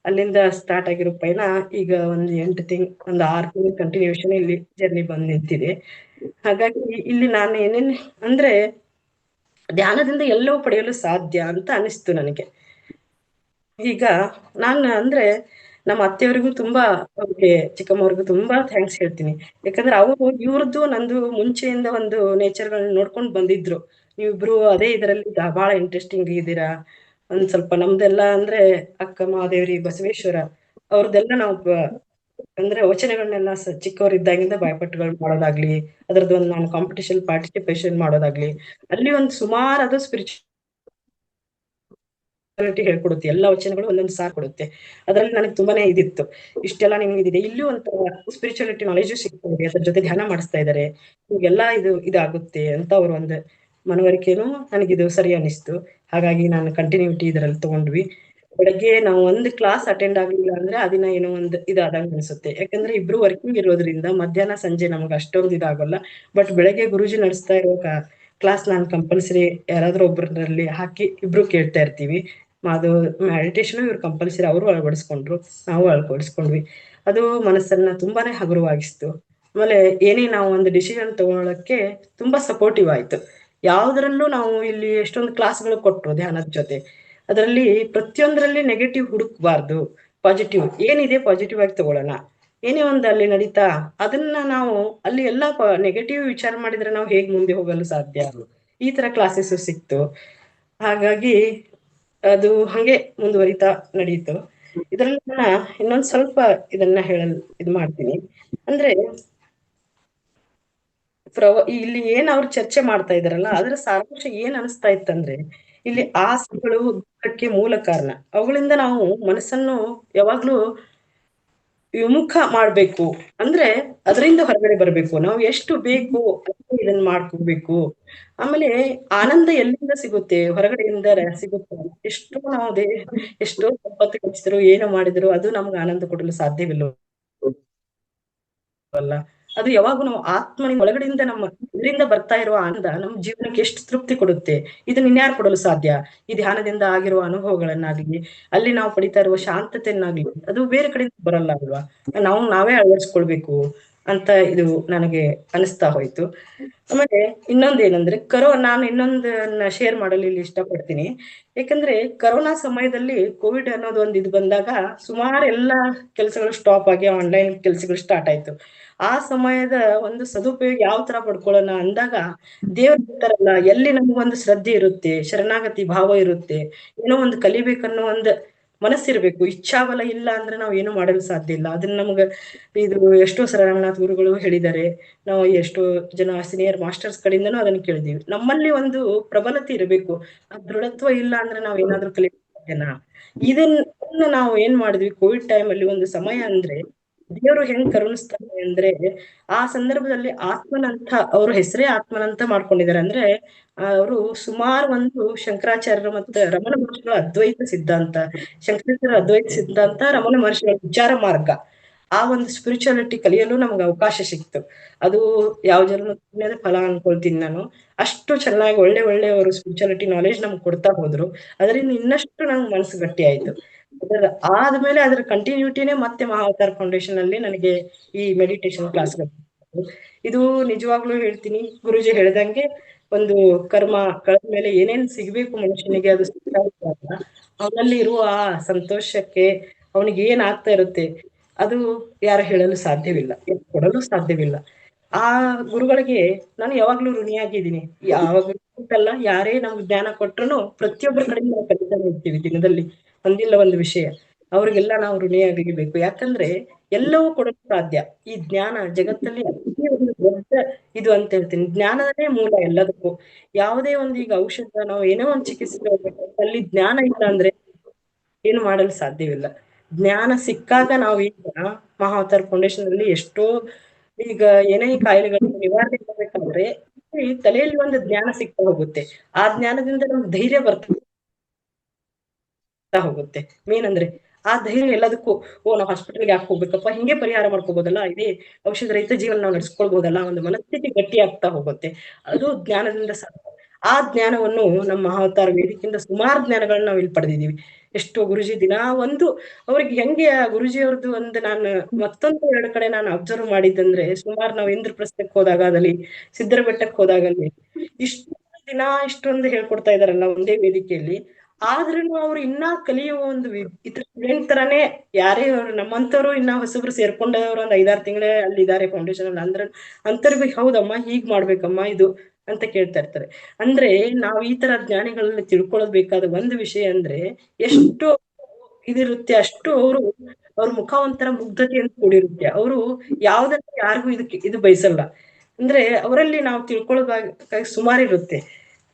[SPEAKER 1] ಅಲ್ಲಿಂದ ಸ್ಟಾರ್ಟ್ ಆಗಿರೋ ಪಯಣ ಈಗ ಒಂದು 6 ತಿಂಗಳು ಕಂಟಿನ್ಯೂಷನ್ ಇಲ್ಲಿ ಜರ್ನಿ ಬಂದ್ ನಿಂತಿದೆ. ಹಾಗಾಗಿ ಇಲ್ಲಿ ನಾನು ಏನೇನ್ ಅಂದ್ರೆ ಧ್ಯಾನದಿಂದ ಎಲ್ಲವೂ ಪಡೆಯಲು ಸಾಧ್ಯ ಅಂತ ಅನಿಸ್ತು ನನಗೆ. ಈಗ ನಾನು ಅಂದ್ರೆ ನಮ್ಮ ಅತ್ತೆಯವರಿಗೂ ತುಂಬಾ, ಅವ್ರಿಗೆ ಚಿಕ್ಕಮ್ಮವ್ರಿಗೂ ತುಂಬಾ ಥ್ಯಾಂಕ್ಸ್ ಹೇಳ್ತೀನಿ. ಯಾಕಂದ್ರೆ ಅವರು ಇವ್ರದ್ದು ನಂದು ಮುಂಚೆಯಿಂದ ಒಂದು ನೇಚರ್ಗಳನ್ನ ನೋಡ್ಕೊಂಡು ಬಂದಿದ್ರು. ನೀವಿಬ್ರು ಅದೇ ಇದರಲ್ಲಿ ಬಹಳ ಇಂಟ್ರೆಸ್ಟಿಂಗ್ ಇದ್ದೀರಾ. ಒಂದ್ ಸ್ವಲ್ಪ ನಮ್ದೆಲ್ಲ ಅಂದ್ರೆ ಅಕ್ಕ ಮಹಾದೇವ್ರಿ, ಬಸವೇಶ್ವರ ಅವ್ರದ್ದೆಲ್ಲ ನಾವು ಅಂದ್ರೆ ವಚನಗಳನ್ನೆಲ್ಲ ಚಿಕ್ಕವರಿದ್ದಾಗಿಂದ ಬಾಯ್ಪಾಠಗಳು ಮಾಡೋದಾಗ್ಲಿ, ಅದ್ರದ್ದು ಒಂದು ನಾನು ಕಾಂಪಿಟೇಷನ್ ಪಾರ್ಟಿಸಿಪೇಷನ್ ಮಾಡೋದಾಗ್ಲಿ, ಅಲ್ಲಿ ಒಂದು ಸುಮಾರು ಅದು ಹೇಳ್ಕೊಡುತ್ತೆ, ಎಲ್ಲಾ ವಚನಗಳು ಒಂದೊಂದು ಸಾರ್ ಕೊಡುತ್ತೆ. ಅದ್ರಲ್ಲಿ ನನಗೆ ತುಂಬಾನೇ ಇದಿತ್ತು, ಇಷ್ಟೆಲ್ಲ ನಿಮ್ಗೆ ಇದಿದೆ, ಇಲ್ಲೂ ಒಂಥರ ಸ್ಪಿರಿಚುಯಾಲಿಟಿ ನಾಲೆಜು ಸಿಗ್ತದೆ, ಅದ್ರ ಜೊತೆ ಧ್ಯಾನ ಮಾಡಿಸ್ತಾ ಇದಾರೆ, ನಿಮ್ಗೆಲ್ಲಾ ಇದಾಗುತ್ತೆ ಅಂತ ಅವ್ರ ಒಂದು ಮನವರಿಕೆನೂ ನನಗಿದು ಸರಿ ಅನಿಸ್ತು. ಹಾಗಾಗಿ ನಾನು ಕಂಟಿನ್ಯೂಟಿ ಇದ್ರಲ್ಲಿ ತಗೊಂಡ್ವಿ. ಬೆಳಗ್ಗೆ ನಾವು ಒಂದು ಕ್ಲಾಸ್ ಅಟೆಂಡ್ ಆಗ್ಲಿಲ್ಲ ಅಂದ್ರೆ ಆ ದಿನ ಏನೋ ಒಂದು ಇದಾದಂಗ ಅನ್ಸುತ್ತೆ. ಯಾಕಂದ್ರೆ ಇಬ್ರು ವರ್ಕಿಂಗ್ ಇರೋದ್ರಿಂದ ಮಧ್ಯಾಹ್ನ ಸಂಜೆ ನಮ್ಗೆ ಅಷ್ಟೊಂದು ಇದಾಗಲ್ಲ. ಬಟ್ ಬೆಳಗ್ಗೆ ಗುರೂಜಿ ನಡೆಸ್ತಾ ಇರೋ ಕ್ಲಾಸ್ ನಾನು ಕಂಪಲ್ಸರಿ ಯಾರಾದ್ರೂ ಒಬ್ಬರಲ್ಲಿ ಹಾಕಿ ಇಬ್ರು ಕೇಳ್ತಾ ಇರ್ತೀವಿ. ಅದು ಮೆಡಿಟೇಷನ್ ಇವ್ರು ಕಂಪಲ್ಸರಿ ಅವರು ಅಳವಡಿಸ್ಕೊಂಡ್ರು, ನಾವು ಅಳವಡಿಸ್ಕೊಂಡ್ವಿ. ಅದು ಮನಸ್ಸನ್ನ ತುಂಬಾನೇ ಹಗುರವಾಗಿಸ್ತು. ಆಮೇಲೆ ಏನೇ ನಾವು ಒಂದು ಡಿಸಿಷನ್ ತಗೊಳಕ್ಕೆ ತುಂಬಾ ಸಪೋರ್ಟಿವ್ ಆಯ್ತು. ಯಾವ್ದ್ರಲ್ಲೂ ನಾವು ಇಲ್ಲಿ ಎಷ್ಟೊಂದು ಕ್ಲಾಸ್ಗಳು ಕೊಟ್ರು ಧ್ಯಾನದ ಜೊತೆ, ಅದರಲ್ಲಿ ಪ್ರತಿಯೊಂದರಲ್ಲಿ ನೆಗೆಟಿವ್ ಹುಡುಕ್ಬಾರ್ದು, ಪಾಸಿಟಿವ್ ಏನಿದೆ ಪಾಸಿಟಿವ್ ಆಗಿ ತಗೊಳ್ಳೋಣ. ಏನೇ ಒಂದು ಅಲ್ಲಿ ನಡೀತಾ ಅದನ್ನ ನಾವು ಅಲ್ಲಿ ಎಲ್ಲಾ ನೆಗೆಟಿವ್ ವಿಚಾರ ಮಾಡಿದ್ರೆ ನಾವು ಹೇಗ್ ಮುಂದೆ ಹೋಗಲು ಸಾಧ್ಯ, ಈ ತರ ಕ್ಲಾಸಸ್ ಸಿಕ್ತು. ಹಾಗಾಗಿ ಅದು ಹಂಗೆ ಮುಂದುವರಿತಾ ನಡೀತು. ಇದರಲ್ಲಿ ನಾನು ಇನ್ನೊಂದ್ ಸ್ವಲ್ಪ ಇದನ್ನ ಇದು ಮಾಡ್ತೀನಿ. ಅಂದ್ರೆ ಇಲ್ಲಿ ಏನ್ ಅವ್ರು ಚರ್ಚೆ ಮಾಡ್ತಾ ಇದಾರಲ್ಲ ಅದರ ಸಾರಾಂಶ ಏನ್ ಅನಿಸ್ತಾ ಇತ್ತಂದ್ರೆ, ಇಲ್ಲಿ ಆಸೆಗಳು ದುಃಖಕ್ಕೆ ಮೂಲ ಕಾರಣ, ಅವುಗಳಿಂದ ನಾವು ಮನಸ್ಸನ್ನು ಯಾವಾಗ್ಲೂ ವಿಮುಖ ಮಾಡ್ಬೇಕು. ಅಂದ್ರೆ ಅದರಿಂದ ಹೊರಗಡೆ ಬರ್ಬೇಕು, ನಾವು ಎಷ್ಟು ಬೇಕು ಅಷ್ಟು ಇದನ್ನ ಮಾಡ್ಕೋಬೇಕು. ಆಮೇಲೆ ಆನಂದ ಎಲ್ಲಿಂದ ಸಿಗುತ್ತೆ, ಹೊರಗಡೆಯಿಂದ ಸಿಗುತ್ತೆ. ಎಷ್ಟೋ ನಾವು ಎಷ್ಟೋ ಸಂಪತ್ತು ಗಳಿಸಿದ್ರು ಏನೋ ಮಾಡಿದ್ರು ಅದು ನಮ್ಗೆ ಆನಂದ ಕೊಡಲು ಸಾಧ್ಯವಿಲ್ಲ. ಅದು ಯಾವಾಗೂ ನಾವು ಆತ್ಮನಿಂದ ಒಳಗಡೆಯಿಂದ ನಮ್ಮ ಇದರಿಂದ ಬರ್ತಾ ಇರುವ ಆನಂದ ನಮ್ಮ ಜೀವನಕ್ಕೆ ಎಷ್ಟು ತೃಪ್ತಿ ಕೊಡುತ್ತೆ, ಇದನ್ನ ಇನ್ಯಾರು ಕೊಡಲು ಸಾಧ್ಯ. ಈ ಧ್ಯಾನದಿಂದ ಆಗಿರುವ ಅನುಭವಗಳನ್ನಾಗ್ಲಿ, ಅಲ್ಲಿ ನಾವು ಪಡಿತಾ ಇರುವ ಶಾಂತತೆಯನ್ನಾಗ್ಲಿ ಅದು ಬೇರೆ ಕಡೆಯಿಂದ ಬರಲ್ಲ ಅಲ್ವಾ, ನಾವೇ ಅಳವಡಿಸ್ಕೊಳ್ಬೇಕು ಅಂತ ಇದು ನನಗೆ ಅನಿಸ್ತಾ ಹೋಯ್ತು. ಆಮೇಲೆ ಇನ್ನೊಂದೇನಂದ್ರೆ ನಾನು ಇನ್ನೊಂದನ್ನ ಶೇರ್ ಮಾಡಲು ಇಲ್ಲಿ ಇಷ್ಟಪಡ್ತೀನಿ. ಯಾಕಂದ್ರೆ ಕರೋನಾ ಸಮಯದಲ್ಲಿ ಕೋವಿಡ್ ಅನ್ನೋದು ಒಂದು ಇದು ಬಂದಾಗ ಸುಮಾರು ಎಲ್ಲಾ ಕೆಲಸಗಳು ಸ್ಟಾಪ್ ಆಗಿ ಆನ್ಲೈನ್ ಕೆಲಸಗಳು ಸ್ಟಾರ್ಟ್ ಆಯ್ತು. ಆ ಸಮಯದ ಒಂದು ಸದುಪಯೋಗ ಯಾವ ತರ ಪಡ್ಕೊಳ್ಳೋಣ ಅಂದಾಗ, ದೇವ್ರು ಇರ್ತಾರಲ್ಲ, ಎಲ್ಲಿ ನಮಗೊಂದು ಶ್ರದ್ಧೆ ಇರುತ್ತೆ, ಶರಣಾಗತಿ ಭಾವ ಇರುತ್ತೆ, ಏನೋ ಒಂದು ಕಲಿಬೇಕನ್ನೋ ಒಂದು ಮನಸ್ಸಿರ್ಬೇಕು. ಇಚ್ಛಾಬಲ ಇಲ್ಲ ಅಂದ್ರೆ ನಾವು ಏನು ಮಾಡಲು ಸಾಧ್ಯ ಇಲ್ಲ. ಅದನ್ನ ನಮ್ಗ ಇದು ಎಷ್ಟೋ ಸಲ ರಂಗನಾಥ್ ಗುರುಗಳು ಹೇಳಿದ್ದಾರೆ. ನಾವು ಎಷ್ಟೋ ಜನ ಸೀನಿಯರ್ ಮಾಸ್ಟರ್ಸ್ ಕಡೆಯಿಂದನೂ ಅದನ್ನ ಕೇಳಿದೀವಿ. ನಮ್ಮಲ್ಲಿ ಒಂದು ಪ್ರಬಲತೆ ಇರಬೇಕು. ಆ ದೃಢತ್ವ ಇಲ್ಲ ಅಂದ್ರೆ ನಾವ್ ಏನಾದ್ರೂ ಕಲಿಯಕ್ ಸಾಧ್ಯನಾ? ಇದನ್ನ ನಾವು ಏನ್ ಮಾಡಿದ್ವಿ ಕೋವಿಡ್ ಟೈಮ್ ಅಲ್ಲಿ ಒಂದು ಸಮಯ ಅಂದ್ರೆ ದೇವರು ಹೆಂಗ್ ಕರುಣಿಸ್ತಾರೆ ಅಂದ್ರೆ ಆ ಸಂದರ್ಭದಲ್ಲಿ ಆತ್ಮನಂತ ಅವ್ರ ಹೆಸರೇ ಆತ್ಮನಂತ ಮಾಡ್ಕೊಂಡಿದ್ದಾರೆ. ಅಂದ್ರೆ ಅವರು ಸುಮಾರು ಒಂದು ಶಂಕರಾಚಾರ್ಯರು ಮತ್ತೆ ರಮಣ ಮಹರ್ಷಿಗಳ ಅದ್ವೈತ ಸಿದ್ಧಾಂತ, ಶಂಕರಾಚಾರ್ಯ ಅದ್ವೈತ ಸಿದ್ಧಾಂತ, ರಮಣ ಮಹರ್ಷಿಗಳ ವಿಚಾರ ಮಾರ್ಗ, ಆ ಒಂದು ಸ್ಪಿರಿಚುಯಾಲಿಟಿ ಕಲಿಯಲು ನಮ್ಗೆ ಅವಕಾಶ ಸಿಕ್ತು. ಅದು ಯಾವ ಜನ್ಮದ ಪುಣ್ಯದ ಫಲ ಅನ್ಕೊಳ್ತೀನಿ ನಾನು. ಅಷ್ಟು ಚೆನ್ನಾಗಿ ಒಳ್ಳೆ ಒಳ್ಳೆ ಅವರು ಸ್ಪಿರಿಚುಯಾಲಿಟಿ ನಾಲೆಜ್ ನಮ್ಗೆ ಕೊಡ್ತಾ ಹೋದ್ರು. ಅದರಿಂದ ಇನ್ನಷ್ಟು ನಂಗೆ ಮನಸ್ಸು ಗಟ್ಟಿ ಆಯ್ತು. ಅದರ ಆದ್ಮೇಲೆ ಅದ್ರ ಕಂಟಿನ್ಯೂಟಿನೇ ಮತ್ತೆ ಮಹಾವತಾರ್ ಫೌಂಡೇಶನ್ ಅಲ್ಲಿ ನನಗೆ ಈ ಮೆಡಿಟೇಷನ್ ಕ್ಲಾಸ್ಗಳು. ಇದು ನಿಜವಾಗ್ಲೂ ಹೇಳ್ತೀನಿ, ಗುರುಜಿ ಹೇಳ್ದಂಗೆ ಒಂದು ಕರ್ಮ ಕಳೆದ ಮೇಲೆ ಏನೇನ್ ಸಿಗ್ಬೇಕು ಮನುಷ್ಯನಿಗೆ ಅದು ಸಿಗ್ತಾ ಇದ್ದಾಗ ಅವನಲ್ಲಿ ಇರುವ ಆ ಸಂತೋಷಕ್ಕೆ ಅವನಿಗೆ ಏನ್ ಆಗ್ತಾ ಇರುತ್ತೆ ಅದು ಯಾರು ಹೇಳಲು ಸಾಧ್ಯವಿಲ್ಲ, ಕೊಡಲು ಸಾಧ್ಯವಿಲ್ಲ. ಆ ಗುರುಗಳಿಗೆ ನಾನು ಯಾವಾಗ್ಲೂ ಋಣಿಯಾಗಿದ್ದೀನಿ. ಯಾವ ಗುರುಗಲ್ಲ ಯಾರೇ ನಮ್ಗೆ ಜ್ಞಾನ ಕೊಟ್ರು ಪ್ರತಿಯೊಬ್ಬರ ಕಡೆ ನಾವು ಕಲಿತಾನೆ ಇರ್ತೀವಿ ದಿನದಲ್ಲಿ ಒಂದಿಲ್ಲ ಒಂದು ವಿಷಯ. ಅವ್ರಿಗೆಲ್ಲ ನಾವು ಋಣಿಯಾಗಿರ್ಬೇಕು. ಯಾಕಂದ್ರೆ ಎಲ್ಲವೂ ಕೊಡಲು ಸಾಧ್ಯ. ಈ ಜ್ಞಾನ ಜಗತ್ತಲ್ಲಿ ಅತಿ ಒಂದು ದೊಡ್ಡ ಇದು ಅಂತ ಹೇಳ್ತೀನಿ. ಜ್ಞಾನನೇ ಮೂಲ ಎಲ್ಲದಕ್ಕೂ. ಯಾವುದೇ ಒಂದು ಈಗ ಔಷಧ ನಾವು ಏನೋ ಒಂದು ಚಿಕಿತ್ಸೆ ಹೋಗ್ಬೇಕು ಅಲ್ಲಿ ಜ್ಞಾನ ಇಲ್ಲ ಅಂದ್ರೆ ಏನು ಮಾಡಲು ಸಾಧ್ಯವಿಲ್ಲ. ಜ್ಞಾನ ಸಿಕ್ಕಾಗ ನಾವು ಈಗ ಮಹಾವತಾರ್ ಫೌಂಡೇಶನ್ ಅಲ್ಲಿ ಎಷ್ಟೋ ಈಗ ಏನೇ ಕಾಯಿಲೆಗಳನ್ನು ನಿವಾರಣೆ ಮಾಡ್ಬೇಕಾದ್ರೆ ಈ ತಲೆಯಲ್ಲಿ ಒಂದು ಜ್ಞಾನ ಸಿಗ್ತಾ ಹೋಗುತ್ತೆ. ಆ ಜ್ಞಾನದಿಂದ ನಮ್ಗೆ ಧೈರ್ಯ ಬರ್ತಾ ಹೋಗುತ್ತೆ. ಮೇನ್ ಅಂದ್ರೆ ಆ ಧೈರ್ಯ ಎಲ್ಲದಕ್ಕೂ ನಾವು ಹಾಸ್ಪಿಟಲ್ಗೆ ಯಾಕೆ ಹೋಗ್ಬೇಕಪ್ಪ, ಹಿಂಗೆ ಪರಿಹಾರ ಮಾಡ್ಕೋಬಹುದಲ್ಲ, ಇದೇ ಔಷಧ ರಹಿತ ಜೀವನ ನಾವು ನಡೆಸ್ಕೊಳ್ಬಹುದಲ್ಲ, ಒಂದು ಮನಸ್ಥಿತಿ ಗಟ್ಟಿ ಆಗ್ತಾ ಹೋಗುತ್ತೆ. ಅದು ಜ್ಞಾನದಿಂದ ಸಾಧ್ಯ. ಆ ಜ್ಞಾನವನ್ನು ನಮ್ಮ ಮಹಾವತಾರ ವೇದಿಕೆಯಿಂದ ಸುಮಾರು ಜ್ಞಾನಗಳನ್ನ ನಾವು ಇಲ್ಲಿ ಪಡೆದಿದ್ದೀವಿ. ಎಷ್ಟೋ ಗುರುಜಿ ದಿನ ಒಂದು ಅವ್ರಿಗೆ ಹೆಂಗೆ ಆ ಗುರುಜಿ ಅವ್ರದ್ದು ಒಂದು ನಾನು ಮತ್ತೊಂದು ಎರಡು ಕಡೆ ನಾನು ಅಬ್ಸರ್ವ್ ಮಾಡಿದ್ದಂದ್ರೆ ಸುಮಾರು ನಾವು ಇಂದ್ರಪ್ರಸ್ಥಕ್ಕೆ ಹೋದಾಗ ಅದಲ್ಲಿ ಸಿದ್ದರ ಬೆಟ್ಟಕ್ಕೆ ಹೋದಾಗಲ್ಲಿ ಇಷ್ಟು ದಿನ ಇಷ್ಟೊಂದು ಹೇಳ್ಕೊಡ್ತಾ ಇದಾರಲ್ಲ ಒಂದೇ ವೇದಿಕೆಯಲ್ಲಿ. ಆದ್ರೂ ಅವ್ರು ಇನ್ನ ಕಲಿಯುವ ಒಂದು ಇದ್ರ ಸ್ಟೂಡೆಂಟ್ ತರಾನೇ ಯಾರೇ ಅವ್ರು ನಮ್ಮಂತವ್ರು ಇನ್ನ ಹೊಸಬ್ರು ಸೇರ್ಕೊಂಡವ್ರು ಒಂದ್ 5-6 ತಿಂಗಳೇ ಅಲ್ಲಿ ಇದಾರೆ ಫೌಂಡೇಶನ್ ಅಲ್ಲಿ ಅಂದ್ರೆ ಅಂತರ್ಗು ಹೌದಮ್ಮ ಹೀಗ್ ಮಾಡ್ಬೇಕಮ್ಮ ಇದು ಅಂತ ಕೇಳ್ತಾ ಇರ್ತಾರೆ. ಅಂದ್ರೆ ನಾವು ಈ ತರ ಜ್ಞಾನಿಗಳಲ್ಲಿ ತಿಳ್ಕೊಳ್ಬೇಕಾದ ಒಂದು ವಿಷಯ ಅಂದ್ರೆ ಎಷ್ಟು ಇದಿರುತ್ತೆ ಅಷ್ಟು ಅವ್ರ ಮುಖ ಒಂಥರ ಮುಗ್ಧತೆಯಿಂದ ಕೂಡಿರುತ್ತೆ. ಅವರು ಯಾವ್ದನ್ನ ಯಾರಿಗೂ ಇದಕ್ಕೆ ಇದು ಬಯಸಲ್ಲ. ಅಂದ್ರೆ ಅವರಲ್ಲಿ ನಾವು ತಿಳ್ಕೊಳ್ಬೇಕಾಗಿ ಸುಮಾರು ಇರುತ್ತೆ.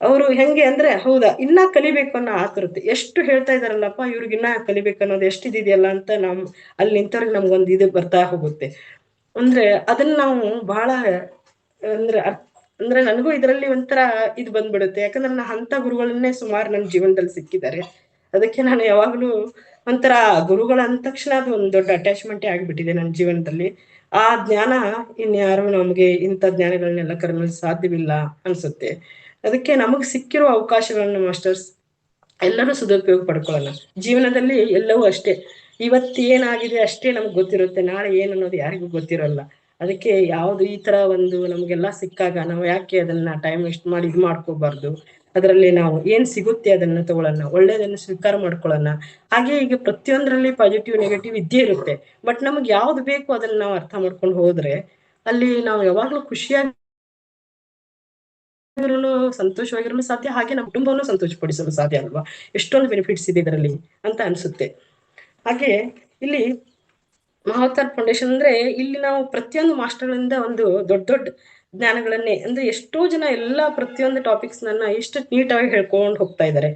[SPEAKER 1] ಅವರು ಹೆಂಗೆ ಅಂದ್ರೆ ಹೌದಾ ಇನ್ನ ಕಲಿಬೇಕು ಅನ್ನೋ ಆತುರತೆ. ಎಷ್ಟು ಹೇಳ್ತಾ ಇದಾರಲ್ಲಪ್ಪ ಇವ್ರಿಗೆ ಇನ್ನ ಕಲಿಬೇಕು ಅನ್ನೋದು ಎಷ್ಟು ಇದಿದೆಯಲ್ಲ ಅಂತ ಅಲ್ಲಿ ನಿಂತವ್ರಿಗೆ ನಮ್ಗೊಂದು ಇದು ಬರ್ತಾ ಹೋಗುತ್ತೆ. ಅಂದ್ರೆ ಅದನ್ನ ನಾವು ಬಹಳ ಅಂದ್ರೆ ಅಂದ್ರೆ ನನಗೂ ಇದರಲ್ಲಿ ಒಂಥರ ಇದು ಬಂದ್ಬಿಡುತ್ತೆ. ಯಾಕಂದ್ರೆ ನನ್ನ ಅಂತ ಗುರುಗಳನ್ನೇ ಸುಮಾರು ನನ್ನ ಜೀವನದಲ್ಲಿ ಸಿಕ್ಕಿದ್ದಾರೆ. ಅದಕ್ಕೆ ನಾನು ಯಾವಾಗ್ಲೂ ಒಂಥರ ಗುರುಗಳ ಅಂದ ತಕ್ಷಣ ಅದು ಒಂದು ದೊಡ್ಡ ಅಟ್ಯಾಚ್ಮೆಂಟೇ ಆಗ್ಬಿಟ್ಟಿದೆ ನನ್ನ ಜೀವನದಲ್ಲಿ. ಆ ಜ್ಞಾನ ಇನ್ಯಾರು ನಮ್ಗೆ ಇಂಥ ಜ್ಞಾನಗಳನ್ನೆಲ್ಲ ಕರಲು ಸಾಧ್ಯವಿಲ್ಲ ಅನ್ಸುತ್ತೆ. ಅದಕ್ಕೆ ನಮಗ್ ಸಿಕ್ಕಿರೋ ಅವಕಾಶಗಳನ್ನ ಮಾಸ್ಟರ್ಸ್ ಎಲ್ಲರೂ ಸದುಪಯೋಗ ಪಡ್ಕೊಳ್ಳೋಣ. ಜೀವನದಲ್ಲಿ ಎಲ್ಲವೂ ಅಷ್ಟೇ. ಇವತ್ತು ಏನಾಗಿದೆ ಅಷ್ಟೇ ನಮ್ಗೆ ಗೊತ್ತಿರುತ್ತೆ, ನಾಳೆ ಏನ್ ಅನ್ನೋದು ಯಾರಿಗೂ ಗೊತ್ತಿರಲ್ಲ. ಅದಕ್ಕೆ ಯಾವ್ದು ಈ ತರ ಒಂದು ನಮ್ಗೆಲ್ಲಾ ಸಿಕ್ಕಾಗ ನಾವು ಯಾಕೆ ಅದನ್ನ ಟೈಮ್ ವೇಸ್ಟ್ ಮಾಡಿ ಇದು ಮಾಡ್ಕೋಬಾರ್ದು. ಅದರಲ್ಲಿ ನಾವು ಏನ್ ಸಿಗುತ್ತೆ ಅದನ್ನ ತಗೊಳ್ಳೋಣ, ಒಳ್ಳೇದನ್ನ ಸ್ವೀಕಾರ ಮಾಡ್ಕೊಳ್ಳೋಣ. ಹಾಗೆ ಈಗ ಪ್ರತಿಯೊಂದರಲ್ಲಿ ಪಾಸಿಟಿವ್ ನೆಗೆಟಿವ್ ಇದ್ದೇ ಇರುತ್ತೆ. ಬಟ್ ನಮ್ಗೆ ಯಾವ್ದು ಬೇಕು ಅದನ್ನ ನಾವು ಅರ್ಥ ಮಾಡ್ಕೊಂಡು ಹೋದ್ರೆ ಅಲ್ಲಿ ನಾವು ಯಾವಾಗ್ಲೂ ಖುಷಿಯಾಗಿ ಸಂತೋಷವಾಗಿರಲು ಸಾಧ್ಯ. ಹಾಗೆ ನಮ್ಮ ಕುಟುಂಬವನ್ನು ಸಂತೋಷಪಡಿಸಲು ಸಾಧ್ಯ ಅಲ್ವಾ. ಎಷ್ಟೊಂದು ಬೆನಿಫಿಟ್ಸ್ ಇದೆ ಇದರಲ್ಲಿ ಅಂತ ಅನ್ಸುತ್ತೆ. ಹಾಗೆ ಇಲ್ಲಿ ಮಹಾವತಾರ್ ಫೌಂಡೇಶನ್ ಅಂದ್ರೆ ಇಲ್ಲಿ ನಾವು ಪ್ರತಿಯೊಂದು ಮಾಸ್ಟರ್ಗಳಿಂದ ಒಂದು ದೊಡ್ಡ ದೊಡ್ಡ ಜ್ಞಾನಗಳನ್ನೇ ಅಂದ್ರೆ ಎಷ್ಟೋ ಜನ ಎಲ್ಲಾ ಪ್ರತಿಯೊಂದು ಟಾಪಿಕ್ಸ್ ನನ್ನ ಎಷ್ಟು ನೀಟಾಗಿ ಹೇಳ್ಕೊಂಡು ಹೋಗ್ತಾ ಇದ್ದಾರೆ.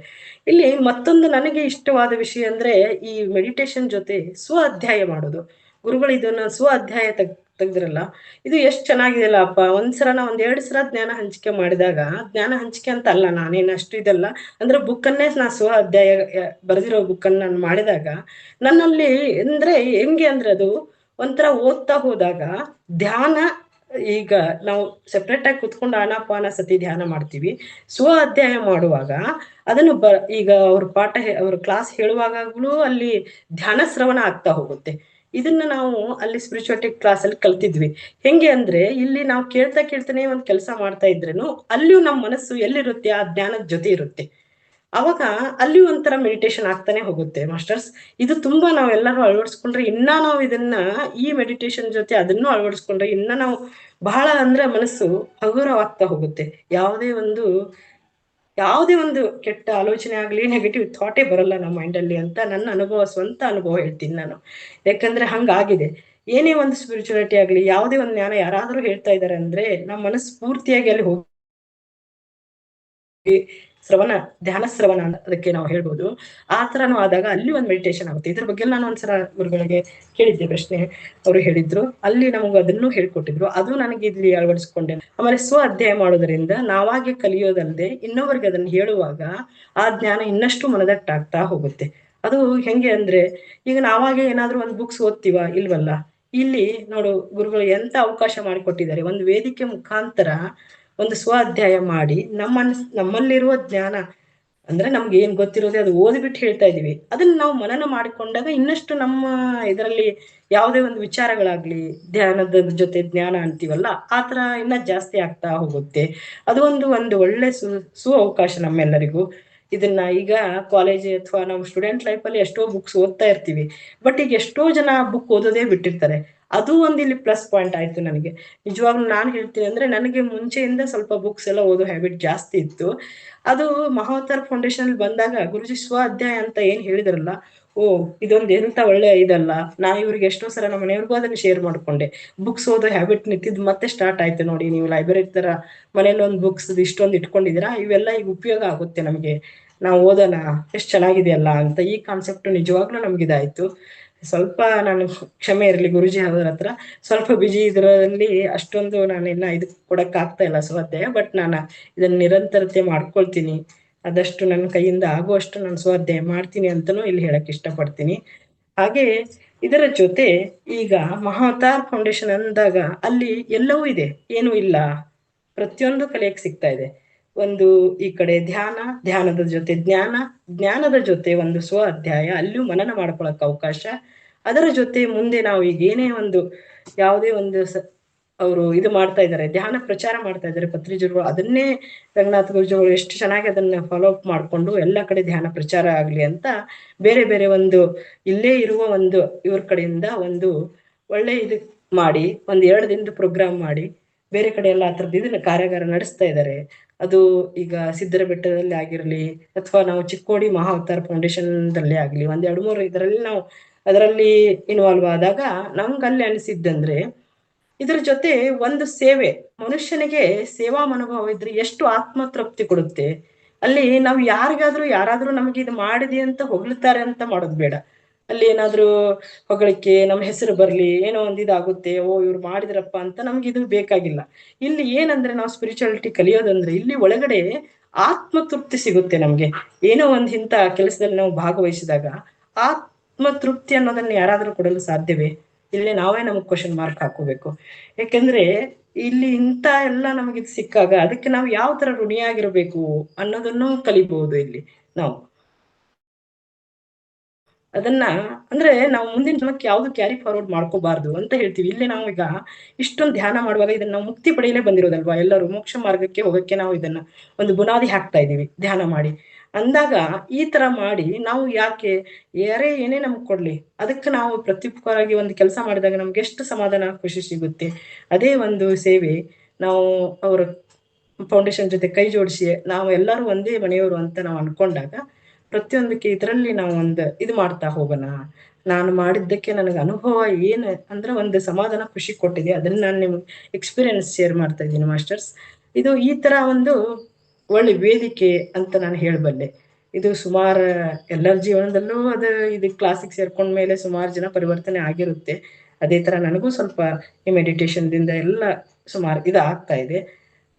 [SPEAKER 1] ಇಲ್ಲಿ ಮತ್ತೊಂದು ನನಗೆ ಇಷ್ಟವಾದ ವಿಷಯ ಅಂದ್ರೆ ಈ ಮೆಡಿಟೇಷನ್ ಜೊತೆ ಸ್ವ ಅಧ್ಯಾಯ ಮಾಡೋದು. ಗುರುಗಳು ಇದನ್ನ ಸ್ವ ಅಧ್ಯಾಯ ತೆಗ್ದ್ರಲ್ಲ, ಇದು ಎಷ್ಟ್ ಚೆನ್ನಾಗಿದೆಯಲ್ಲ ಅಪ್ಪ. ಒಂದ್ಸಲ ಒಂದ್ 2 ಸಲ ಜ್ಞಾನ ಹಂಚಿಕೆ ಮಾಡಿದಾಗ, ಜ್ಞಾನ ಹಂಚಿಕೆ ಅಂತ ಅಲ್ಲ ನಾನೇನ್ ಅಷ್ಟು ಇದಲ್ಲ ಅಂದ್ರೆ ಬುಕ್ಕನ್ನೇ ನಾ ಸ್ವ ಅಧ್ಯಾಯ ಬರೆದಿರೋ ಬುಕ್ಕನ್ನ ನಾನು ಮಾಡಿದಾಗ ನನ್ನಲ್ಲಿ ಅಂದ್ರೆ ಹೆಂಗೆ ಅಂದ್ರೆ ಅದು ಒಂಥರ ಓದ್ತಾ ಹೋದಾಗ ಧ್ಯಾನ, ಈಗ ನಾವು ಸೆಪ್ರೇಟ್ ಆಗಿ ಕುತ್ಕೊಂಡು ಆನಾಪಾನ ಸತಿ ಧ್ಯಾನ ಮಾಡ್ತೀವಿ. ಸ್ವ ಅಧ್ಯಾಯ ಮಾಡುವಾಗ ಅದನ್ನು ಈಗ ಅವ್ರ ಪಾಠ ಅವ್ರ ಕ್ಲಾಸ್ ಹೇಳುವಾಗಲೂ ಅಲ್ಲಿ ಧ್ಯಾನ ಶ್ರವಣ ಆಗ್ತಾ ಹೋಗುತ್ತೆ. ಇದನ್ನ ನಾವು ಅಲ್ಲಿ ಸ್ಪಿರಿಚುವಾಲಿಟಿ ಕ್ಲಾಸ್ ಅಲ್ಲಿ ಕಲ್ತಿದ್ವಿ. ಹೆಂಗೆ ಅಂದ್ರೆ ಇಲ್ಲಿ ನಾವು ಕೇಳ್ತಾ ಕೇಳ್ತಾನೆ ಒಂದ್ ಕೆಲಸ ಮಾಡ್ತಾ ಇದ್ರೇನು ಅಲ್ಲಿಯೂ ನಮ್ಮ ಮನಸ್ಸು ಎಲ್ಲಿರುತ್ತೆ ಆ ಜ್ಞಾನದ ಜೊತೆ ಇರುತ್ತೆ. ಅವಾಗ ಅಲ್ಲಿ ಒಂಥರ ಮೆಡಿಟೇಷನ್ ಆಗ್ತಾನೆ ಹೋಗುತ್ತೆ ಮಾಸ್ಟರ್ಸ್. ಇದು ತುಂಬಾ ನಾವೆಲ್ಲರೂ ಅಳವಡಿಸ್ಕೊಂಡ್ರೆ ಇನ್ನ ನಾವು ಇದನ್ನ ಈ ಮೆಡಿಟೇಷನ್ ಜೊತೆ ಅದನ್ನು ಅಳವಡಿಸ್ಕೊಂಡ್ರೆ ಇನ್ನ ನಾವು ಬಹಳ ಅಂದ್ರೆ ಮನಸ್ಸು ಹಗುರವಾಗ್ತಾ ಹೋಗುತ್ತೆ. ಯಾವುದೇ ಒಂದು ಯಾವುದೇ ಒಂದು ಕೆಟ್ಟ ಆಲೋಚನೆ ಆಗ್ಲಿ, ನೆಗೆಟಿವ್ ಥಾಟೇ ಬರಲ್ಲ ನಮ್ಮ ಮೈಂಡಲ್ಲಿ ಅಂತ ನನ್ನ ಅನುಭವ, ಸ್ವಂತ ಅನುಭವ ಹೇಳ್ತೀನಿ ನಾನು. ಯಾಕಂದ್ರೆ ಹಂಗಾಗಿದೆ. ಏನೇ ಒಂದು ಸ್ಪಿರಿಚುಯಾಲಿಟಿ ಆಗ್ಲಿ, ಯಾವುದೇ ಒಂದು ಜ್ಞಾನ ಯಾರಾದರೂ ಹೇಳ್ತಾ ಇದ್ದಾರೆ ಅಂದ್ರೆ ನಮ್ಮ ಮನಸ್ಸು ಪೂರ್ತಿಯಾಗಿ ಅಲ್ಲಿ ಹೋಗಿ ಶ್ರವಣ, ಧ್ಯಾನ ಶ್ರವಣ ಅಂತ ಅದಕ್ಕೆ ನಾವು ಹೇಳ್ಬೋದು. ಆ ತರನೂ ಆದಾಗ ಅಲ್ಲಿ ಒಂದು ಮೆಡಿಟೇಷನ್ ಆಗುತ್ತೆ. ಇದ್ರ ಬಗ್ಗೆ ನಾನು ಒಂದ್ಸಲ ಗುರುಗಳಿಗೆ ಕೇಳಿದ್ದೆ ಪ್ರಶ್ನೆ, ಅವರು ಹೇಳಿದ್ರು. ಅಲ್ಲಿ ನಮಗೆ ಅದನ್ನು ಹೇಳ್ಕೊಟ್ಟಿದ್ರು. ಅದು ನನಗೆ ಇಲ್ಲಿ ಅಳವಡಿಸ್ಕೊಂಡೆ. ಆಮೇಲೆ ಸ್ವ ಅಧ್ಯಯನ ಮಾಡೋದ್ರಿಂದ ನಾವಾಗೆ ಕಲಿಯೋದಲ್ಲದೆ ಇನ್ನೊಬ್ಬರಿಗೆ ಅದನ್ನ ಹೇಳುವಾಗ ಆ ಜ್ಞಾನ ಇನ್ನಷ್ಟು ಮನದಟ್ಟಾಗ್ತಾ ಹೋಗುತ್ತೆ. ಅದು ಹೆಂಗೆ ಅಂದ್ರೆ, ಈಗ ನಾವಾಗೆ ಏನಾದ್ರೂ ಒಂದು ಬುಕ್ಸ್ ಓದ್ತೀವ ಇಲ್ವಲ್ಲ. ಇಲ್ಲಿ ನೋಡು, ಗುರುಗಳು ಎಂತ ಅವಕಾಶ ಮಾಡಿಕೊಟ್ಟಿದ್ದಾರೆ. ಒಂದು ವೇದಿಕೆ ಮುಖಾಂತರ ಒಂದು ಸ್ವ ಅಧ್ಯಾಯ ಮಾಡಿ ನಮ್ಮಲ್ಲಿರುವ ಜ್ಞಾನ, ಅಂದ್ರೆ ನಮ್ಗೆ ಏನ್ ಗೊತ್ತಿರೋದೇ ಅದು ಓದ್ಬಿಟ್ಟು ಹೇಳ್ತಾ ಇದೀವಿ. ಅದನ್ನ ನಾವು ಮನನ ಮಾಡಿಕೊಂಡಾಗ ಇನ್ನಷ್ಟು ನಮ್ಮ ಇದರಲ್ಲಿ ಯಾವುದೇ ಒಂದು ವಿಚಾರಗಳಾಗ್ಲಿ, ಧ್ಯಾನದ ಜೊತೆ ಜ್ಞಾನ ಅಂತೀವಲ್ಲ, ಆ ತರ ಇನ್ನ ಜಾಸ್ತಿ ಆಗ್ತಾ ಹೋಗುತ್ತೆ. ಅದು ಒಂದು ಒಳ್ಳೆ ಅವಕಾಶ ನಮ್ಮೆಲ್ಲರಿಗೂ. ಇದನ್ನ ಈಗ ಕಾಲೇಜ್ ಅಥವಾ ನಾವು ಸ್ಟೂಡೆಂಟ್ ಲೈಫ್ ಅಲ್ಲಿ ಎಷ್ಟೋ ಬುಕ್ಸ್ ಓದ್ತಾ ಇರ್ತೀವಿ. ಬಟ್ ಈಗ ಎಷ್ಟೋ ಜನ ಬುಕ್ ಓದೋದೇ ಬಿಟ್ಟಿರ್ತಾರೆ. ಅದು ಒಂದು ಇಲ್ಲಿ ಪ್ಲಸ್ ಪಾಯಿಂಟ್ ಆಯ್ತು ನನಗೆ. ನಿಜವಾಗ್ಲೂ ನಾನು ಹೇಳ್ತೀನಿ ಅಂದ್ರೆ, ನನಗೆ ಮುಂಚೆಯಿಂದ ಸ್ವಲ್ಪ ಬುಕ್ಸ್ ಎಲ್ಲ ಓದೋ ಹ್ಯಾಬಿಟ್ ಜಾಸ್ತಿ ಇತ್ತು. ಅದು ಮಹಾವತಾರ್ ಫೌಂಡೇಶನ್ ಬಂದಾಗ ಗುರುಜಿ ಸ್ವ ಅಧ್ಯಾಯ ಅಂತ ಏನ್ ಹೇಳಿದ್ರಲ್ಲ, ಓ ಇದೊಂದು ಎಂತ ಒಳ್ಳೆ ಇದಲ್ಲ. ನಾ ಇವ್ರಿಗೆ ಎಷ್ಟೋ ಸಲ ನಮ್ಮ ಮನೆಯವ್ರಿಗೂ ಅದನ್ನ ಶೇರ್ ಮಾಡ್ಕೊಂಡೆ. ಬುಕ್ಸ್ ಓದೋ ಹ್ಯಾಬಿಟ್ ನಿಂತಿದ್ ಮತ್ತೆ ಸ್ಟಾರ್ಟ್ ಆಯ್ತು ನೋಡಿ. ನೀವು ಲೈಬ್ರರಿ ತರ ಮನೇಲಿ ಒಂದು ಬುಕ್ಸ್ ಇಷ್ಟೊಂದು ಇಟ್ಕೊಂಡಿದ್ದೀರಾ, ಇವೆಲ್ಲ ಈಗ ಉಪಯೋಗ ಆಗುತ್ತೆ ನಮಗೆ, ನಾವು ಓದೋಣ, ಎಷ್ಟು ಚೆನ್ನಾಗಿದೆಯಲ್ಲ ಅಂತ ಈ ಕಾನ್ಸೆಪ್ಟ್ ನಿಜವಾಗ್ಲೂ ನಮ್ಗೆ ಇದಾಯ್ತು. ಸ್ವಲ್ಪ ನಾನು ಕ್ಷಮೆ ಇರಲಿ ಗುರುಜಿ ಅವ್ರ ಹತ್ರ, ಸ್ವಲ್ಪ ಬಿಜಿ ಇದರಲ್ಲಿ ಅಷ್ಟೊಂದು ನಾನು ಇನ್ನ ಇದು ಕೊಡಕ್ ಆಗ್ತಾ ಇಲ್ಲ ಸ್ವಾಧ್ಯಾಯ. ಬಟ್ ನಾನು ಇದನ್ನ ನಿರಂತರತೆ ಮಾಡ್ಕೊಳ್ತೀನಿ. ಆದಷ್ಟು ನನ್ನ ಕೈಯಿಂದ ಆಗುವಷ್ಟು ನಾನು ಸ್ವಾಧ್ಯಾಯ ಮಾಡ್ತೀನಿ ಅಂತನೂ ಇಲ್ಲಿ ಹೇಳಕ್ ಇಷ್ಟಪಡ್ತೀನಿ. ಹಾಗೆ ಇದರ ಜೊತೆ ಈಗ ಮಹಾವತಾರ್ ಫೌಂಡೇಶನ್ ಅಂದಾಗ ಅಲ್ಲಿ ಎಲ್ಲವೂ ಇದೆ, ಏನೂ ಇಲ್ಲ, ಪ್ರತಿಯೊಂದು ಕಲಿಯಕ್ ಸಿಗ್ತಾ ಇದೆ. ಒಂದು ಈ ಕಡೆ ಧ್ಯಾನ, ಧ್ಯಾನದ ಜೊತೆ ಜ್ಞಾನ, ಜ್ಞಾನದ ಜೊತೆ ಒಂದು ಸ್ವ ಅಧ್ಯಾಯ, ಅಲ್ಲಿಯೂ ಮನನ ಮಾಡ್ಕೊಳಕ್ ಅವಕಾಶ. ಅದರ ಜೊತೆ ಮುಂದೆ ನಾವು ಈಗ ಏನೇ ಒಂದು ಯಾವುದೇ ಒಂದು ಅವರು ಇದು ಮಾಡ್ತಾ ಇದ್ದಾರೆ, ಧ್ಯಾನ ಪ್ರಚಾರ ಮಾಡ್ತಾ ಇದ್ದಾರೆ ಪತ್ರಿಜರು, ಅದನ್ನೇ ರಂಗನಾಥ ಗುರುಜಿಗಳು ಎಷ್ಟು ಚೆನ್ನಾಗಿ ಅದನ್ನ ಫಾಲೋ ಅಪ್ ಮಾಡ್ಕೊಂಡು ಎಲ್ಲ ಕಡೆ ಧ್ಯಾನ ಪ್ರಚಾರ ಆಗ್ಲಿ ಅಂತ ಬೇರೆ ಬೇರೆ ಒಂದು ಇಲ್ಲೇ ಇರುವ ಒಂದು ಇವ್ರ ಕಡೆಯಿಂದ ಒಂದು ಒಳ್ಳೆ ಇದು ಮಾಡಿ, ಒಂದ್ 2 ದಿನದ ಪ್ರೋಗ್ರಾಮ್ ಮಾಡಿ ಬೇರೆ ಕಡೆ ಎಲ್ಲ ಆ ಥರದ್ದು ಇದನ್ನ ಕಾರ್ಯಾಗಾರ ನಡೆಸ್ತಾ ಇದ್ದಾರೆ. ಅದು ಈಗ ಸಿದ್ದರ ಬೆಟ್ಟದಲ್ಲಿ ಆಗಿರ್ಲಿ, ಅಥವಾ ನಾವು ಚಿಕ್ಕೋಡಿ ಮಹಾವತಾರ್ ಫೌಂಡೇಶನ್ ದಲ್ಲಿ ಆಗ್ಲಿ, ಒಂದ್ 2-3 ಇದರಲ್ಲಿ ನಾವು ಅದರಲ್ಲಿ ಇನ್ವಾಲ್ವ್ ಆದಾಗ ನಮ್ಗೆ ಅಲ್ಲಿ ಅನಿಸಿದ್ದಂದ್ರೆ, ಇದ್ರ ಜೊತೆ ಒಂದು ಸೇವೆ, ಮನುಷ್ಯನಿಗೆ ಸೇವಾ ಮನೋಭಾವ ಇದ್ರೆ ಎಷ್ಟು ಆತ್ಮ ತೃಪ್ತಿ ಕೊಡುತ್ತೆ. ಅಲ್ಲಿ ನಾವು ಯಾರಾದ್ರೂ ನಮ್ಗೆ ಇದು ಮಾಡಿದೆ ಅಂತ ಹೊಗಳ್ತಾರೆ ಅಂತ ಮಾಡೋದು ಬೇಡ. ಅಲ್ಲಿ ಏನಾದ್ರೂ ಹೊಗಳಿಕೆ, ನಮ್ಮ ಹೆಸರು ಬರ್ಲಿ, ಏನೋ ಒಂದ್ ಇದಾಗುತ್ತೆ, ಓ ಇವ್ರು ಮಾಡಿದ್ರಪ್ಪ ಅಂತ ನಮ್ಗೆ ಇದು ಬೇಕಾಗಿಲ್ಲ. ಇಲ್ಲಿ ಏನಂದ್ರೆ ನಾವು ಸ್ಪಿರಿಚುಯಾಲಿಟಿ ಕಲಿಯೋದಂದ್ರೆ ಇಲ್ಲಿ ಒಳಗಡೆ ಆತ್ಮ ತೃಪ್ತಿ ಸಿಗುತ್ತೆ ನಮ್ಗೆ. ಏನೋ ಒಂದ್ ಇಂಥ ಕೆಲಸದಲ್ಲಿ ನಾವು ಭಾಗವಹಿಸಿದಾಗ ಆತ್ಮ ತೃಪ್ತಿ ಅನ್ನೋದನ್ನ ಯಾರಾದ್ರೂ ಕೊಡಲು ಸಾಧ್ಯವೇ? ಇಲ್ಲಿ ನಾವೇ ನಮಗ್ ಕ್ವಶನ್ ಮಾರ್ಕ್ ಹಾಕೋಬೇಕು. ಯಾಕೆಂದ್ರೆ ಇಲ್ಲಿ ಇಂಥ ಎಲ್ಲ ನಮಗಿದ್ ಸಿಕ್ಕಾಗ ಅದಕ್ಕೆ ನಾವು ಯಾವ ತರ ಋಣಿಯಾಗಿರ್ಬೇಕು ಅನ್ನೋದನ್ನು ಕಲಿಬಹುದು ಇಲ್ಲಿ ನಾವು. ಅದನ್ನ ಅಂದ್ರೆ ನಾವು ಮುಂದಿನ ಜನಕ್ಕೆ ಯಾವ್ದು ಕ್ಯಾರಿ ಫಾರ್ವರ್ಡ್ ಮಾಡ್ಕೋಬಾರ್ದು ಅಂತ ಹೇಳ್ತೀವಿ. ಇಲ್ಲಿ ನಾವು ಈಗ ಇಷ್ಟೊಂದು ಧ್ಯಾನ ಮಾಡುವಾಗ ಇದನ್ನ ನಾವು ಮುಕ್ತಿ ಪಡೆಯಲೇ ಬಂದಿರೋದಲ್ವಾ, ಎಲ್ಲರೂ ಮೋಕ್ಷ ಮಾರ್ಗಕ್ಕೆ ಹೋಗಕ್ಕೆ ನಾವು ಇದನ್ನ ಒಂದು ಬುನಾದಿ ಹಾಕ್ತಾ ಇದೀವಿ ಧ್ಯಾನ ಮಾಡಿ ಅಂದಾಗ. ಈ ತರ ಮಾಡಿ ನಾವು ಯಾಕೆ ಯಾರೇ ಏನೇ ನಮ್ಗೆ ಕೊಡ್ಲಿ, ಅದಕ್ಕೆ ನಾವು ಪ್ರತ್ಯುಪಕಾರವಾಗಿ ಒಂದು ಕೆಲಸ ಮಾಡಿದಾಗ ನಮ್ಗೆ ಎಷ್ಟು ಸಮಾಧಾನ ಖುಷಿ ಸಿಗುತ್ತೆ. ಅದೇ ಒಂದು ಸೇವೆ. ನಾವು ಅವ್ರ ಫೌಂಡೇಶನ್ ಜೊತೆ ಕೈ ಜೋಡಿಸಿ ನಾವು ಎಲ್ಲರೂ ಒಂದೇ ಮನೆಯವರು ಅಂತ ನಾವು ಅನ್ಕೊಂಡಾಗ ಪ್ರತಿಯೊಂದಕ್ಕೆ ಇದರಲ್ಲಿ ನಾವು ಒಂದು ಇದು ಮಾಡ್ತಾ ಹೋಗೋಣ. ನಾನು ಮಾಡಿದ್ದಕ್ಕೆ ನನಗೆ ಅನುಭವ ಏನು ಅಂದ್ರೆ ಒಂದು ಸಮಾಧಾನ ಖುಷಿ ಕೊಟ್ಟಿದೆ, ಅದನ್ನ ನಾನು ನಿಮ್ಗೆ ಎಕ್ಸ್ಪೀರಿಯನ್ಸ್ ಶೇರ್ ಮಾಡ್ತಾ ಇದ್ದೀನಿ ಮಾಸ್ಟರ್ಸ್. ಇದು ಈ ತರ ಒಂದು ಒಳ್ಳೆ ವೇದಿಕೆ ಅಂತ ನಾನು ಹೇಳಬಲ್ಲೆ. ಇದು ಸುಮಾರು ಎಲ್ಲರ ಜೀವನದಲ್ಲೂ ಅದು ಇದು ಕ್ಲಾಸಿಗೆ ಸೇರ್ಕೊಂಡ್ಮೇಲೆ ಸುಮಾರು ಜನ ಪರಿವರ್ತನೆ ಆಗಿರುತ್ತೆ. ಅದೇ ತರ ನನಗೂ ಸ್ವಲ್ಪ ಈ ಮೆಡಿಟೇಷನ್ ದಿಂದ ಎಲ್ಲ ಸುಮಾರು ಇದು ಆಗ್ತಾ ಇದೆ.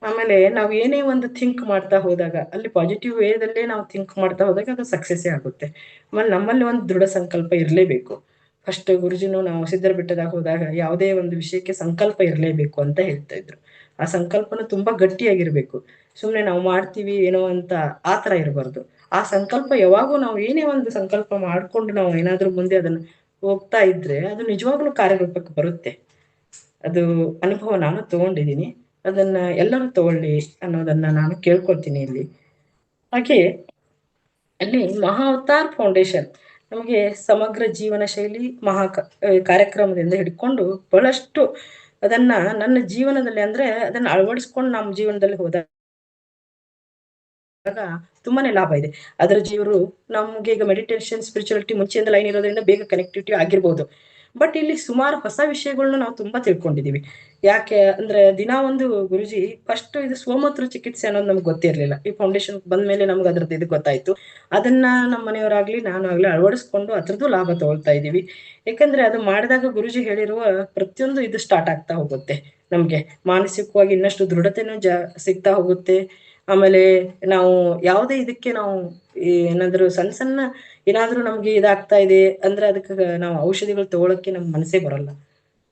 [SPEAKER 1] ಆಮೇಲೆ ನಾವು ಏನೇ ಒಂದು ಥಿಂಕ್ ಮಾಡ್ತಾ ಹೋದಾಗ ಅಲ್ಲಿ ಪಾಸಿಟಿವ್ ವೇದಲ್ಲೇ ನಾವು ಥಿಂಕ್ ಮಾಡ್ತಾ ಹೋದಾಗ ಅದು ಸಕ್ಸಸ್ಸೇ ಆಗುತ್ತೆ. ಆಮೇಲೆ ನಮ್ಮಲ್ಲಿ ಒಂದು ದೃಢ ಸಂಕಲ್ಪ ಇರಲೇಬೇಕು. ಫಸ್ಟ್ ಗುರುಜಿನು ನಾವು ಸಿದ್ಧರ ಬೆಟ್ಟದಾಗ ಹೋದಾಗ ಯಾವುದೇ ಒಂದು ವಿಷಯಕ್ಕೆ ಸಂಕಲ್ಪ ಇರಲೇಬೇಕು ಅಂತ ಹೇಳ್ತಾ ಇದ್ರು. ಆ ಸಂಕಲ್ಪನ ತುಂಬಾ ಗಟ್ಟಿಯಾಗಿರ್ಬೇಕು. ಸುಮ್ನೆ ನಾವು ಮಾಡ್ತೀವಿ ಏನೋ ಅಂತ ಆ ತರ ಇರಬಾರ್ದು. ಆ ಸಂಕಲ್ಪ ಯಾವಾಗೂ ನಾವು ಏನೇ ಒಂದು ಸಂಕಲ್ಪ ಮಾಡ್ಕೊಂಡು ನಾವು ಏನಾದ್ರೂ ಮುಂದೆ ಅದನ್ನ ಹೋಗ್ತಾ ಇದ್ರೆ ಅದು ನಿಜವಾಗ್ಲೂ ಕಾರ್ಯರೂಪಕ್ಕೆ ಬರುತ್ತೆ. ಅದು ಅನುಭವ ನಾನು ತಗೊಂಡಿದ್ದೀನಿ. ಅದನ್ನ ಎಲ್ಲರೂ ತಗೊಳ್ಳಿ ಅನ್ನೋದನ್ನ ನಾನು ಕೇಳ್ಕೊಳ್ತೀನಿ ಇಲ್ಲಿ. ಹಾಗೆ ಅಲ್ಲಿ ಮಹಾವತಾರ್ ಫೌಂಡೇಶನ್ ನಮಗೆ ಸಮಗ್ರ ಜೀವನ ಶೈಲಿ ಕಾರ್ಯಕ್ರಮದಿಂದ ಹಿಡ್ಕೊಂಡು ಬಹಳಷ್ಟು ಅದನ್ನ ನನ್ನ ಜೀವನದಲ್ಲಿ ಅಂದ್ರೆ ಅದನ್ನ ಅಳವಡಿಸ್ಕೊಂಡು ನಮ್ಮ ಜೀವನದಲ್ಲಿ ಹೋದಾಗ ತುಂಬಾನೇ ಲಾಭ ಇದೆ. ಅದರ ಜೀವರು ನಮ್ಗೆ ಈಗ ಮೆಡಿಟೇಷನ್ ಸ್ಪಿರಿಚುಯಾಲಿಟಿ ಮುಂಚೆಯಿಂದ ಲೈನ್ ಇರೋದ್ರಿಂದ ಬೇಗ ಕನೆಕ್ಟಿವಿಟಿ ಆಗಿರ್ಬೋದು. ಬಟ್ ಇಲ್ಲಿ ಸುಮಾರು ಹೊಸ ವಿಷಯಗಳನ್ನ ನಾವು ತುಂಬಾ ತಿಳ್ಕೊಂಡಿದೀವಿ. ಯಾಕೆ ಅಂದ್ರೆ ದಿನಾ ಒಂದು ಗುರುಜಿ ಫಸ್ಟ್ ಇದು ಸೋಮತ್ರ ಚಿಕಿತ್ಸೆ ಅನ್ನೋದು ನಮ್ಗೆ ಗೊತ್ತಿರ್ಲಿಲ್ಲ. ಈ ಫೌಂಡೇಶನ್ ಬಂದ್ಮೇಲೆ ನಮ್ಗೆ ಅದ್ರದ್ದು ಇದು ಗೊತ್ತಾಯ್ತು. ಅದನ್ನ ನಮ್ಮ ಮನೆಯವರಾಗ್ಲಿ ನಾನು ಆಗ್ಲಿ ಅಳವಡಿಸ್ಕೊಂಡು ಅದ್ರದ್ದು ಲಾಭ ತಗೊಳ್ತಾ ಇದೀವಿ. ಯಾಕಂದ್ರೆ ಅದು ಮಾಡಿದಾಗ ಗುರುಜಿ ಹೇಳಿರುವ ಪ್ರತಿಯೊಂದು ಇದು ಸ್ಟಾರ್ಟ್ ಆಗ್ತಾ ಹೋಗುತ್ತೆ. ನಮ್ಗೆ ಮಾನಸಿಕವಾಗಿ ಇನ್ನಷ್ಟು ದೃಢತೆನೂ ಸಿಗ್ತಾ ಹೋಗುತ್ತೆ. ಆಮೇಲೆ ನಾವು ಯಾವುದೇ ಇದಕ್ಕೆ ನಾವು ಏನಾದ್ರು ಸಣ್ಣ ಸಣ್ಣ ಏನಾದ್ರೂ ನಮ್ಗೆ ಇದಾಗ್ತಾ ಇದೆ ಅಂದ್ರೆ ಅದಕ್ಕೆ ನಾವು ಔಷಧಿಗಳು ತಗೊಳಕ್ಕೆ ನಮ್ ಮನಸ್ಸೇ ಬರಲ್ಲ.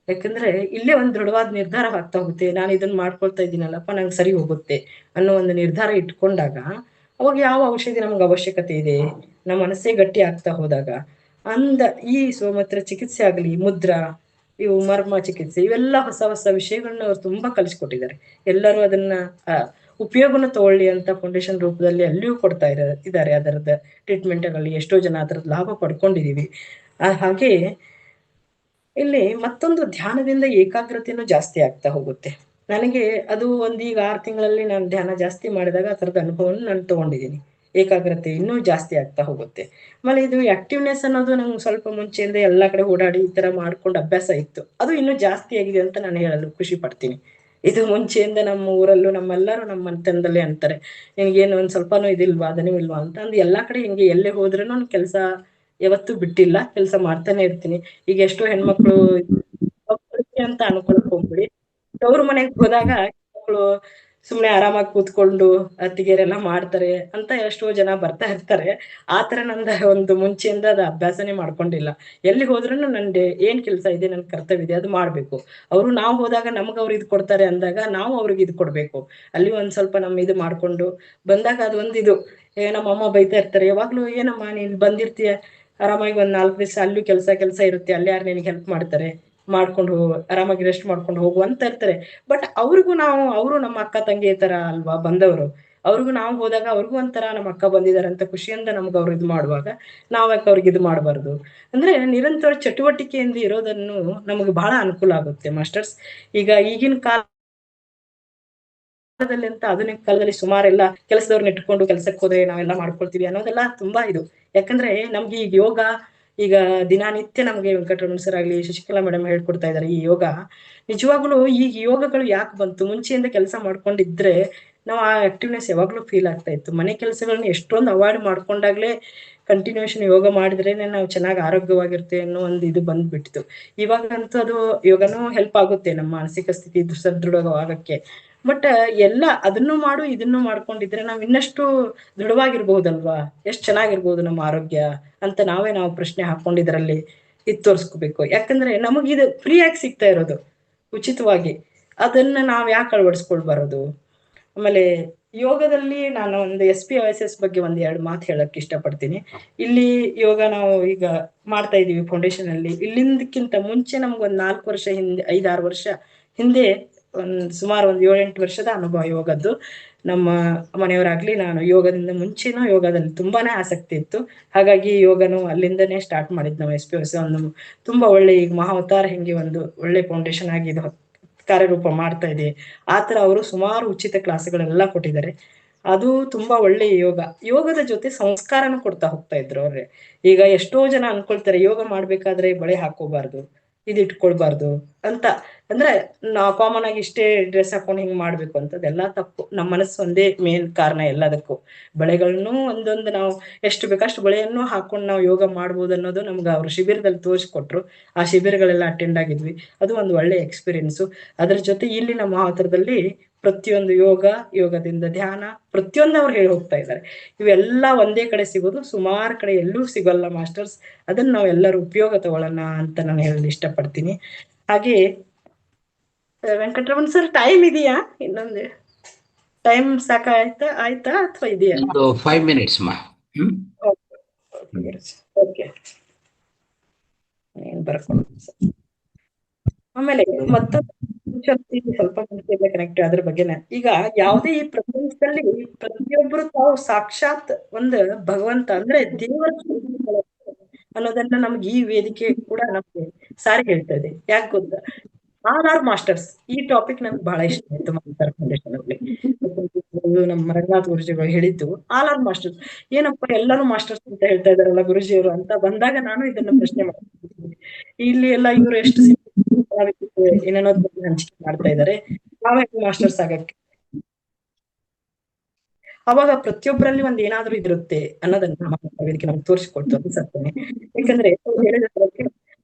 [SPEAKER 1] ಯಾಕಂದ್ರೆ ಇಲ್ಲೇ ಒಂದ್ ದೃಢವಾದ ನಿರ್ಧಾರ ಆಗ್ತಾ ಹೋಗುತ್ತೆ. ನಾನು ಇದನ್ನ ಮಾಡ್ಕೊಳ್ತಾ ಇದ್ದೀನಲ್ಲಪ್ಪ ನಂಗೆ ಸರಿ ಹೋಗುತ್ತೆ ಅನ್ನೋ ಒಂದು ನಿರ್ಧಾರ ಇಟ್ಕೊಂಡಾಗ ಅವಾಗ ಯಾವ ಔಷಧಿ ನಮ್ಗೆ ಅವಶ್ಯಕತೆ ಇದೆ, ನಮ್ಮ ಮನಸ್ಸೇ ಗಟ್ಟಿ ಆಗ್ತಾ ಹೋದಾಗ ಈ ಸೋಮತ್ರ ಚಿಕಿತ್ಸೆ ಆಗಲಿ, ಮುದ್ರಾ, ಇವು ಮರ್ಮ ಚಿಕಿತ್ಸೆ, ಇವೆಲ್ಲ ಹೊಸ ಹೊಸ ವಿಷಯಗಳನ್ನ ಅವ್ರು ತುಂಬಾ ಕಲಿಸ್ಕೊಟ್ಟಿದ್ದಾರೆ. ಎಲ್ಲರೂ ಅದನ್ನ ಉಪಯೋಗನ ತಗೊಳ್ಳಿ ಅಂತ ಫೌಂಡೇಶನ್ ರೂಪದಲ್ಲಿ ಅಲ್ಲಿಯೂ ಕೊಡ್ತಾ ಇದ್ದಾರೆ. ಅದರದ ಟ್ರೀಟ್ಮೆಂಟ್ಗಳಲ್ಲಿ ಎಷ್ಟೋ ಜನ ಅದರದ್ದು ಲಾಭ ಪಡ್ಕೊಂಡಿದೀವಿ. ಹಾಗೆ ಇಲ್ಲಿ ಮತ್ತೊಂದು ಧ್ಯಾನದಿಂದ ಏಕಾಗ್ರತೆನೂ ಜಾಸ್ತಿ ಆಗ್ತಾ ಹೋಗುತ್ತೆ. ನನಗೆ ಅದು ಈಗ 6 ತಿಂಗಳಲ್ಲಿ ನಾನು ಧ್ಯಾನ ಜಾಸ್ತಿ ಮಾಡಿದಾಗ ಆ ಥರದ ಅನುಭವವನ್ನು ನಾನು ತಗೊಂಡಿದ್ದೀನಿ. ಏಕಾಗ್ರತೆ ಇನ್ನೂ ಜಾಸ್ತಿ ಆಗ್ತಾ ಹೋಗುತ್ತೆ. ಆಮೇಲೆ ಇದು ಆಕ್ಟಿವ್ನೆಸ್ ಅನ್ನೋದು ನಂಗೆ ಸ್ವಲ್ಪ ಮುಂಚೆಯಿಂದ ಎಲ್ಲಾ ಕಡೆ ಓಡಾಡಿ ಈ ತರ ಮಾಡ್ಕೊಂಡು ಅಭ್ಯಾಸ ಇತ್ತು. ಅದು ಇನ್ನೂ ಜಾಸ್ತಿ ಆಗಿದೆ ಅಂತ ನಾನು ಹೇಳಲು ಖುಷಿ ಪಡ್ತೀನಿ. ಇದು ಮುಂಚೆಯಿಂದ ನಮ್ಮ ಊರಲ್ಲೂ ನಮ್ಮೆಲ್ಲರೂ ನಮ್ಮ ಮನೆತನದಲ್ಲಿ ಅಂತಾರೆ, ನಿನ್ಗೇನು ಒಂದ್ ಸ್ವಲ್ಪನೂ ಇದಿಲ್ವಾ ಅದನ್ನೂ ಇಲ್ವಾ ಅಂತ ಅಂದು ಎಲ್ಲಾ ಕಡೆ ಹಿಂಗೆ ಎಲ್ಲೇ ಹೋದ್ರೂ ನಾನು ಕೆಲಸ ಯಾವತ್ತೂ ಬಿಟ್ಟಿಲ್ಲ, ಕೆಲಸ ಮಾಡ್ತಾನೆ ಇರ್ತೀನಿ. ಈಗ ಎಷ್ಟೋ ಹೆಣ್ಮಕ್ಳು ಅಂತ ಅನ್ಕೊಳಕ್ ಹೋಗ್ಬಿಡಿ, ತವ್ರ ಮನೆಗ್ ಹೋದಾಗ ಮಕ್ಕಳು ಸುಮ್ನೆ ಆರಾಮಾಗಿ ಕೂತ್ಕೊಂಡು ಅತ್ತಿಗೆರೆಲ್ಲ ಮಾಡ್ತಾರೆ ಅಂತ ಎಷ್ಟೋ ಜನ ಬರ್ತಾ ಇರ್ತಾರೆ. ಆತರ ನಂದ ಒಂದು ಮುಂಚೆಯಿಂದ ಅದ ಅಭ್ಯಾಸನೇ ಮಾಡ್ಕೊಂಡಿಲ್ಲ. ಎಲ್ಲಿ ಹೋದ್ರುನು ನಂದೆ ಏನ್ ಕೆಲ್ಸ ಇದೆ, ನನ್ ಕರ್ತವ್ಯ ಇದೆ, ಅದು ಮಾಡ್ಬೇಕು. ನಾವು ಹೋದಾಗ ನಮ್ಗ್ ಅವ್ರು ಇದ್ ಕೊಡ್ತಾರೆ ಅಂದಾಗ ನಾವು ಅವ್ರಿಗೆ ಇದ್ ಕೊಡ್ಬೇಕು. ಅಲ್ಲಿ ಒಂದ್ ಸ್ವಲ್ಪ ಇದು ಮಾಡ್ಕೊಂಡು ಬಂದಾಗ ಅದು ಒಂದಿದು ನಮ್ಮಮ್ಮ ಬೈತಾ ಇರ್ತಾರೆ, ಯಾವಾಗ್ಲೂ ಏನಮ್ಮ ನೀನ್ ಬಂದಿರ್ತೀಯ ಆರಾಮಾಗಿ ಒಂದ್ 4 ದಿವಸ ಅಲ್ಲೂ ಕೆಲ್ಸ ಇರುತ್ತೆ, ಅಲ್ಲಿ ಯಾರು ನಿನಗೆ ಹೆಲ್ಪ್ ಮಾಡ್ತಾರೆ, ಮಾಡ್ಕೊಂಡು ಆರಾಮಾಗಿ ರೆಸ್ಟ್ ಮಾಡ್ಕೊಂಡು ಹೋಗು ಅಂತ ಇರ್ತಾರೆ. ಬಟ್ ಅವರು ನಮ್ಮ ಅಕ್ಕ ತಂಗಿ ತರ ಅಲ್ವಾ ಬಂದವರು. ಅವ್ರಿಗೂ ನಾವು ಹೋದಾಗ ಅವ್ರಿಗೂ ಒಂಥರ ನಮ್ಮ ಅಕ್ಕ ಬಂದಿದ್ದಾರೆ ಅಂತ ಖುಷಿಯಿಂದ ನಮ್ಗೆ ಅವ್ರು ಇದು ಮಾಡುವಾಗ ನಾವ್ ಯಾಕೆ ಅವ್ರಿಗೆ ಇದು ಮಾಡಬಾರ್ದು. ಅಂದ್ರೆ ನಿರಂತರ ಚಟುವಟಿಕೆಯಿಂದ ಇರೋದನ್ನು ನಮಗೆ ಬಹಳ ಅನುಕೂಲ ಆಗುತ್ತೆ ಮಾಸ್ಟರ್ಸ್. ಈಗ ಈಗಿನ ಕಾಲದಲ್ಲಿ ಅಂತ ಆಧುನಿಕ ಕಾಲದಲ್ಲಿ ಸುಮಾರೆಲ್ಲ ಕೆಲಸದವ್ರನ್ನ ಇಟ್ಕೊಂಡು ಕೆಲ್ಸಕ್ಕೆ ಹೋದ್ರೆ ನಾವೆಲ್ಲ ಮಾಡ್ಕೊಳ್ತೀವಿ ಅನ್ನೋದೆಲ್ಲ ತುಂಬಾ ಇದು. ಯಾಕಂದ್ರೆ ನಮ್ಗೆ ಈಗ ಯೋಗ ಈಗ ದಿನನಿತ್ಯ ನಮ್ಗೆ ವೆಂಕಟರಮಣ ಸರ್ ಆಗ್ಲಿ, ಶಶಿಕಲಾ ಮೇಡಮ್ ಹೇಳ್ಕೊಡ್ತಾ ಇದಾರೆ ಈ ಯೋಗ. ನಿಜವಾಗ್ಲೂ ಈಗ ಯೋಗಗಳು ಯಾಕೆ ಬಂತು, ಮುಂಚೆಯಿಂದ ಕೆಲಸ ಮಾಡ್ಕೊಂಡಿದ್ರೆ ನಾವು ಆ ಆಕ್ಟಿವ್ನೆಸ್ ಯಾವಾಗ್ಲೂ ಫೀಲ್ ಆಗ್ತಾ ಇತ್ತು. ಮನೆ ಕೆಲಸಗಳನ್ನ ಎಷ್ಟೊಂದು ಅವಾಯ್ಡ್ ಮಾಡ್ಕೊಂಡಾಗ್ಲೇ ಕಂಟಿನ್ಯೂಷನ್ ಯೋಗ ಮಾಡಿದ್ರೇನೆ ನಾವು ಚೆನ್ನಾಗಿ ಆರೋಗ್ಯವಾಗಿರ್ತೇವೆ ಅನ್ನೋ ಒಂದು ಇದು ಬಂದ್ಬಿಟ್ಟಿತ್ತು. ಇವಾಗಂತೂ ಅದು ಯೋಗನೂ ಹೆಲ್ಪ್ ಆಗುತ್ತೆ ನಮ್ಮ ಮಾನಸಿಕ ಸ್ಥಿತಿ ಸದೃಢವಾಗಕ್ಕೆ. ಬಟ್ ಎಲ್ಲ ಅದನ್ನು ಮಾಡು ಇದನ್ನು ಮಾಡ್ಕೊಂಡಿದ್ರೆ ನಾವ್ ಇನ್ನಷ್ಟು ದೃಢವಾಗಿರ್ಬಹುದಲ್ವಾ, ಎಷ್ಟ್ ಚೆನ್ನಾಗಿರ್ಬೋದು ನಮ್ಮ ಆರೋಗ್ಯ ಅಂತ ನಾವು ಪ್ರಶ್ನೆ ಹಾಕೊಂಡಿದ್ರಲ್ಲಿ ತೋರ್ಸ್ಕೋಬೇಕು. ಯಾಕಂದ್ರೆ ನಮಗಿದು ಫ್ರೀ ಆಗಿ ಸಿಗ್ತಾ ಇರೋದು ಉಚಿತವಾಗಿ, ಅದನ್ನ ನಾವ್ ಯಾಕೆ ಅಳವಡಿಸ್ಕೊಳ್ಬಾರದು. ಆಮೇಲೆ ಯೋಗದಲ್ಲಿ ನಾನು ಒಂದು SPOSS ಬಗ್ಗೆ ಒಂದ್ 2 ಮಾತು ಹೇಳಕ್ ಇಷ್ಟಪಡ್ತೀನಿ. ಇಲ್ಲಿ ಯೋಗ ನಾವು ಈಗ ಮಾಡ್ತಾ ಇದೀವಿ ಫೌಂಡೇಶನ್ ಅಲ್ಲಿ. ಇಲ್ಲಿಂದಕ್ಕಿಂತ ಮುಂಚೆ ನಮ್ಗೊಂದ್ 4 ವರ್ಷ ಹಿಂದೆ 5-6 ವರ್ಷ ಹಿಂದೆ ಸುಮಾರು ಒಂದ್ 7-8 ವರ್ಷದ ಅನುಭವ ಯೋಗದ್ದು. ನಮ್ಮ ಮನೆಯವರಾಗ್ಲಿ ನಾನು ಯೋಗದಿಂದ ಮುಂಚೆನೂ ಯೋಗದಲ್ಲಿ ತುಂಬಾನೇ ಆಸಕ್ತಿ ಇತ್ತು. ಹಾಗಾಗಿ ಯೋಗನು ಅಲ್ಲಿಂದನೇ ಸ್ಟಾರ್ಟ್ ಮಾಡಿದ್ ನಾವು. SPOS ಒಂದು ತುಂಬಾ ಒಳ್ಳೆ ಈಗ ಮಹಾವತಾರ ಹೆಂಗೆ ಒಂದು ಒಳ್ಳೆ ಫೌಂಡೇಶನ್ ಆಗಿ ಇದು ಕಾರ್ಯರೂಪ ಮಾಡ್ತಾ ಇದೆ. ಆತರ ಅವರು ಸುಮಾರು ಉಚಿತ ಕ್ಲಾಸ್ಗಳೆಲ್ಲ ಕೊಟ್ಟಿದ್ದಾರೆ. ಅದು ತುಂಬಾ ಒಳ್ಳೆ ಯೋಗದ ಜೊತೆ ಸಂಸ್ಕಾರನು ಕೊಡ್ತಾ ಹೋಗ್ತಾ ಇದ್ರು ಅವ್ರೆ. ಈಗ ಎಷ್ಟೋ ಜನ ಅನ್ಕೊಳ್ತಾರೆ ಯೋಗ ಮಾಡ್ಬೇಕಾದ್ರೆ ಬಳೆ ಹಾಕೋಬಾರ್ದು, ಇಟ್ಕೊಳ್ಬಾರ್ದು ಅಂತ. ಅಂದ್ರೆ ನಾವು ಕಾಮನ್ ಆಗಿ ಇಷ್ಟೇ ಡ್ರೆಸ್ ಹಾಕೊಂಡು ಹಿಂಗ್ ಮಾಡ್ಬೇಕು ಅಂತದೆಲ್ಲಾ ತಪ್ಪು. ನಮ್ಮ ಮನಸ್ಸು ಒಂದೇ ಮೇನ್ ಕಾರಣ ಎಲ್ಲದಕ್ಕೂ. ಬಳೆಗಳನ್ನು ಒಂದೊಂದು ನಾವು ಎಷ್ಟು ಬೇಕಷ್ಟು ಬಳೆಯನ್ನು ಹಾಕೊಂಡು ನಾವು ಯೋಗ ಮಾಡ್ಬೋದು ಅನ್ನೋದು ನಮ್ಗೆ ಅವ್ರು ಶಿಬಿರದಲ್ಲಿ ತೋರಿಸ್ಕೊಟ್ರು. ಆ ಶಿಬಿರಗಳೆಲ್ಲ ಅಟೆಂಡ್ ಆಗಿದ್ವಿ. ಅದು ಒಂದು ಒಳ್ಳೆ ಎಕ್ಸ್ಪೀರಿಯನ್ಸು. ಅದ್ರ ಜೊತೆ ಇಲ್ಲಿ ನಮ್ಮ ಹತ್ರದಲ್ಲಿ ಪ್ರತಿಯೊಂದು ಯೋಗದಿಂದ ಧ್ಯಾನ ಪ್ರತಿಯೊಂದು ಅವ್ರು ಹೇಳಿ ಹೋಗ್ತಾ ಇದ್ದಾರೆ. ಇವೆಲ್ಲ ಒಂದೇ ಕಡೆ ಸಿಗೋದು, ಸುಮಾರು ಕಡೆ ಎಲ್ಲೂ ಸಿಗಲ್ಲ ಮಾಸ್ಟರ್ಸ್. ಅದನ್ನ ನಾವ್ ಎಲ್ಲರೂ ಉಪಯೋಗ ತಗೊಳ್ಳೋಣ ಅಂತ ನಾನು ಹೇಳಲು ಇಷ್ಟಪಡ್ತೀನಿ. ಹಾಗೆ ವೆಂಕಟರಮಣ್ ಸರ್ ಟೈಮ್ ಇದೆಯಾ? ಇನ್ನೊಂದು ಟೈಮ್ ಆಯ್ತಾ ಅಥವಾ ಇದೆಯಾ?
[SPEAKER 2] 5 minutes ಮಾ.
[SPEAKER 1] ಓಕೆ, ಬರ್ಕೊಂಡು ಆಮೇಲೆ ಮತ್ತೊಂದು ಸ್ವಲ್ಪ ಕನೆಕ್ಟ್ ಅದ್ರ ಬಗ್ಗೆನ. ಈಗ ಯಾವುದೇ ಈ ಪ್ರಪಂಚದಲ್ಲಿ ಪ್ರತಿಯೊಬ್ರು ತಾವು ಸಾಕ್ಷಾತ್ ಒಂದು ಭಗವಂತ ಅಂದ್ರೆ ದೇವರ ಅನ್ನೋದನ್ನ ನಮ್ಗೆ ಈ ವೇದಿಕೆ ಕೂಡ ನಮ್ಗೆ ಸಾರಿ ಹೇಳ್ತಾ ಇದೆ. ಯಾಕೆ ಗೊತ್ತಾ, ಆಲ್ ಆರ್ ಮಾಸ್ಟರ್ಸ್ ಈ ಟಾಪಿಕ್ ನನ್ಗೆ ಬಹಳ ಇಷ್ಟ ಆಯ್ತು ಮಾಸ್ಟರ್ ಫೌಂಡೇಶನ್ ಅಲ್ಲಿ. ಇದು ನಮ್ಮ ರಂಗನಾಥ್ ಗುರುಜಿಗಳು ಹೇಳಿದ್ದು ಆಲ್ ಆರ್ ಮಾಸ್ಟರ್ಸ್. ಏನಪ್ಪ ಎಲ್ಲರೂ ಮಾಸ್ಟರ್ಸ್ ಅಂತ ಹೇಳ್ತಾ ಇದಾರಲ್ಲ ಗುರುಜಿಯವರು ಅಂತ ಬಂದಾಗ ನಾನು ಇದನ್ನ ಪ್ರಶ್ನೆ ಮಾಡ್ತೀನಿ. ಇಲ್ಲಿ ಎಲ್ಲ ಇವರು ಎಷ್ಟು ಏನೇನೋ ಹಂಚಿಕೆ ಮಾಡ್ತಾ ಇದ್ದಾರೆ, ನಾವೇ ಮಾಸ್ಟರ್ಸ್ ಆಗಕ್ಕೆ. ಅವಾಗ ಪ್ರತಿಯೊಬ್ಬರಲ್ಲಿ ಒಂದ್ ಏನಾದ್ರೂ ಇದಿರುತ್ತೆ ಅನ್ನೋದನ್ನ ವೇದಿಕೆ ನಮ್ಗೆ ತೋರಿಸಿಕೊಡ್ತು ಅನ್ಸತ್ತೇನೆ. ಯಾಕಂದ್ರೆ ಅವ್ರು ಹೇಳಿದ ತರಕ್ಕೆ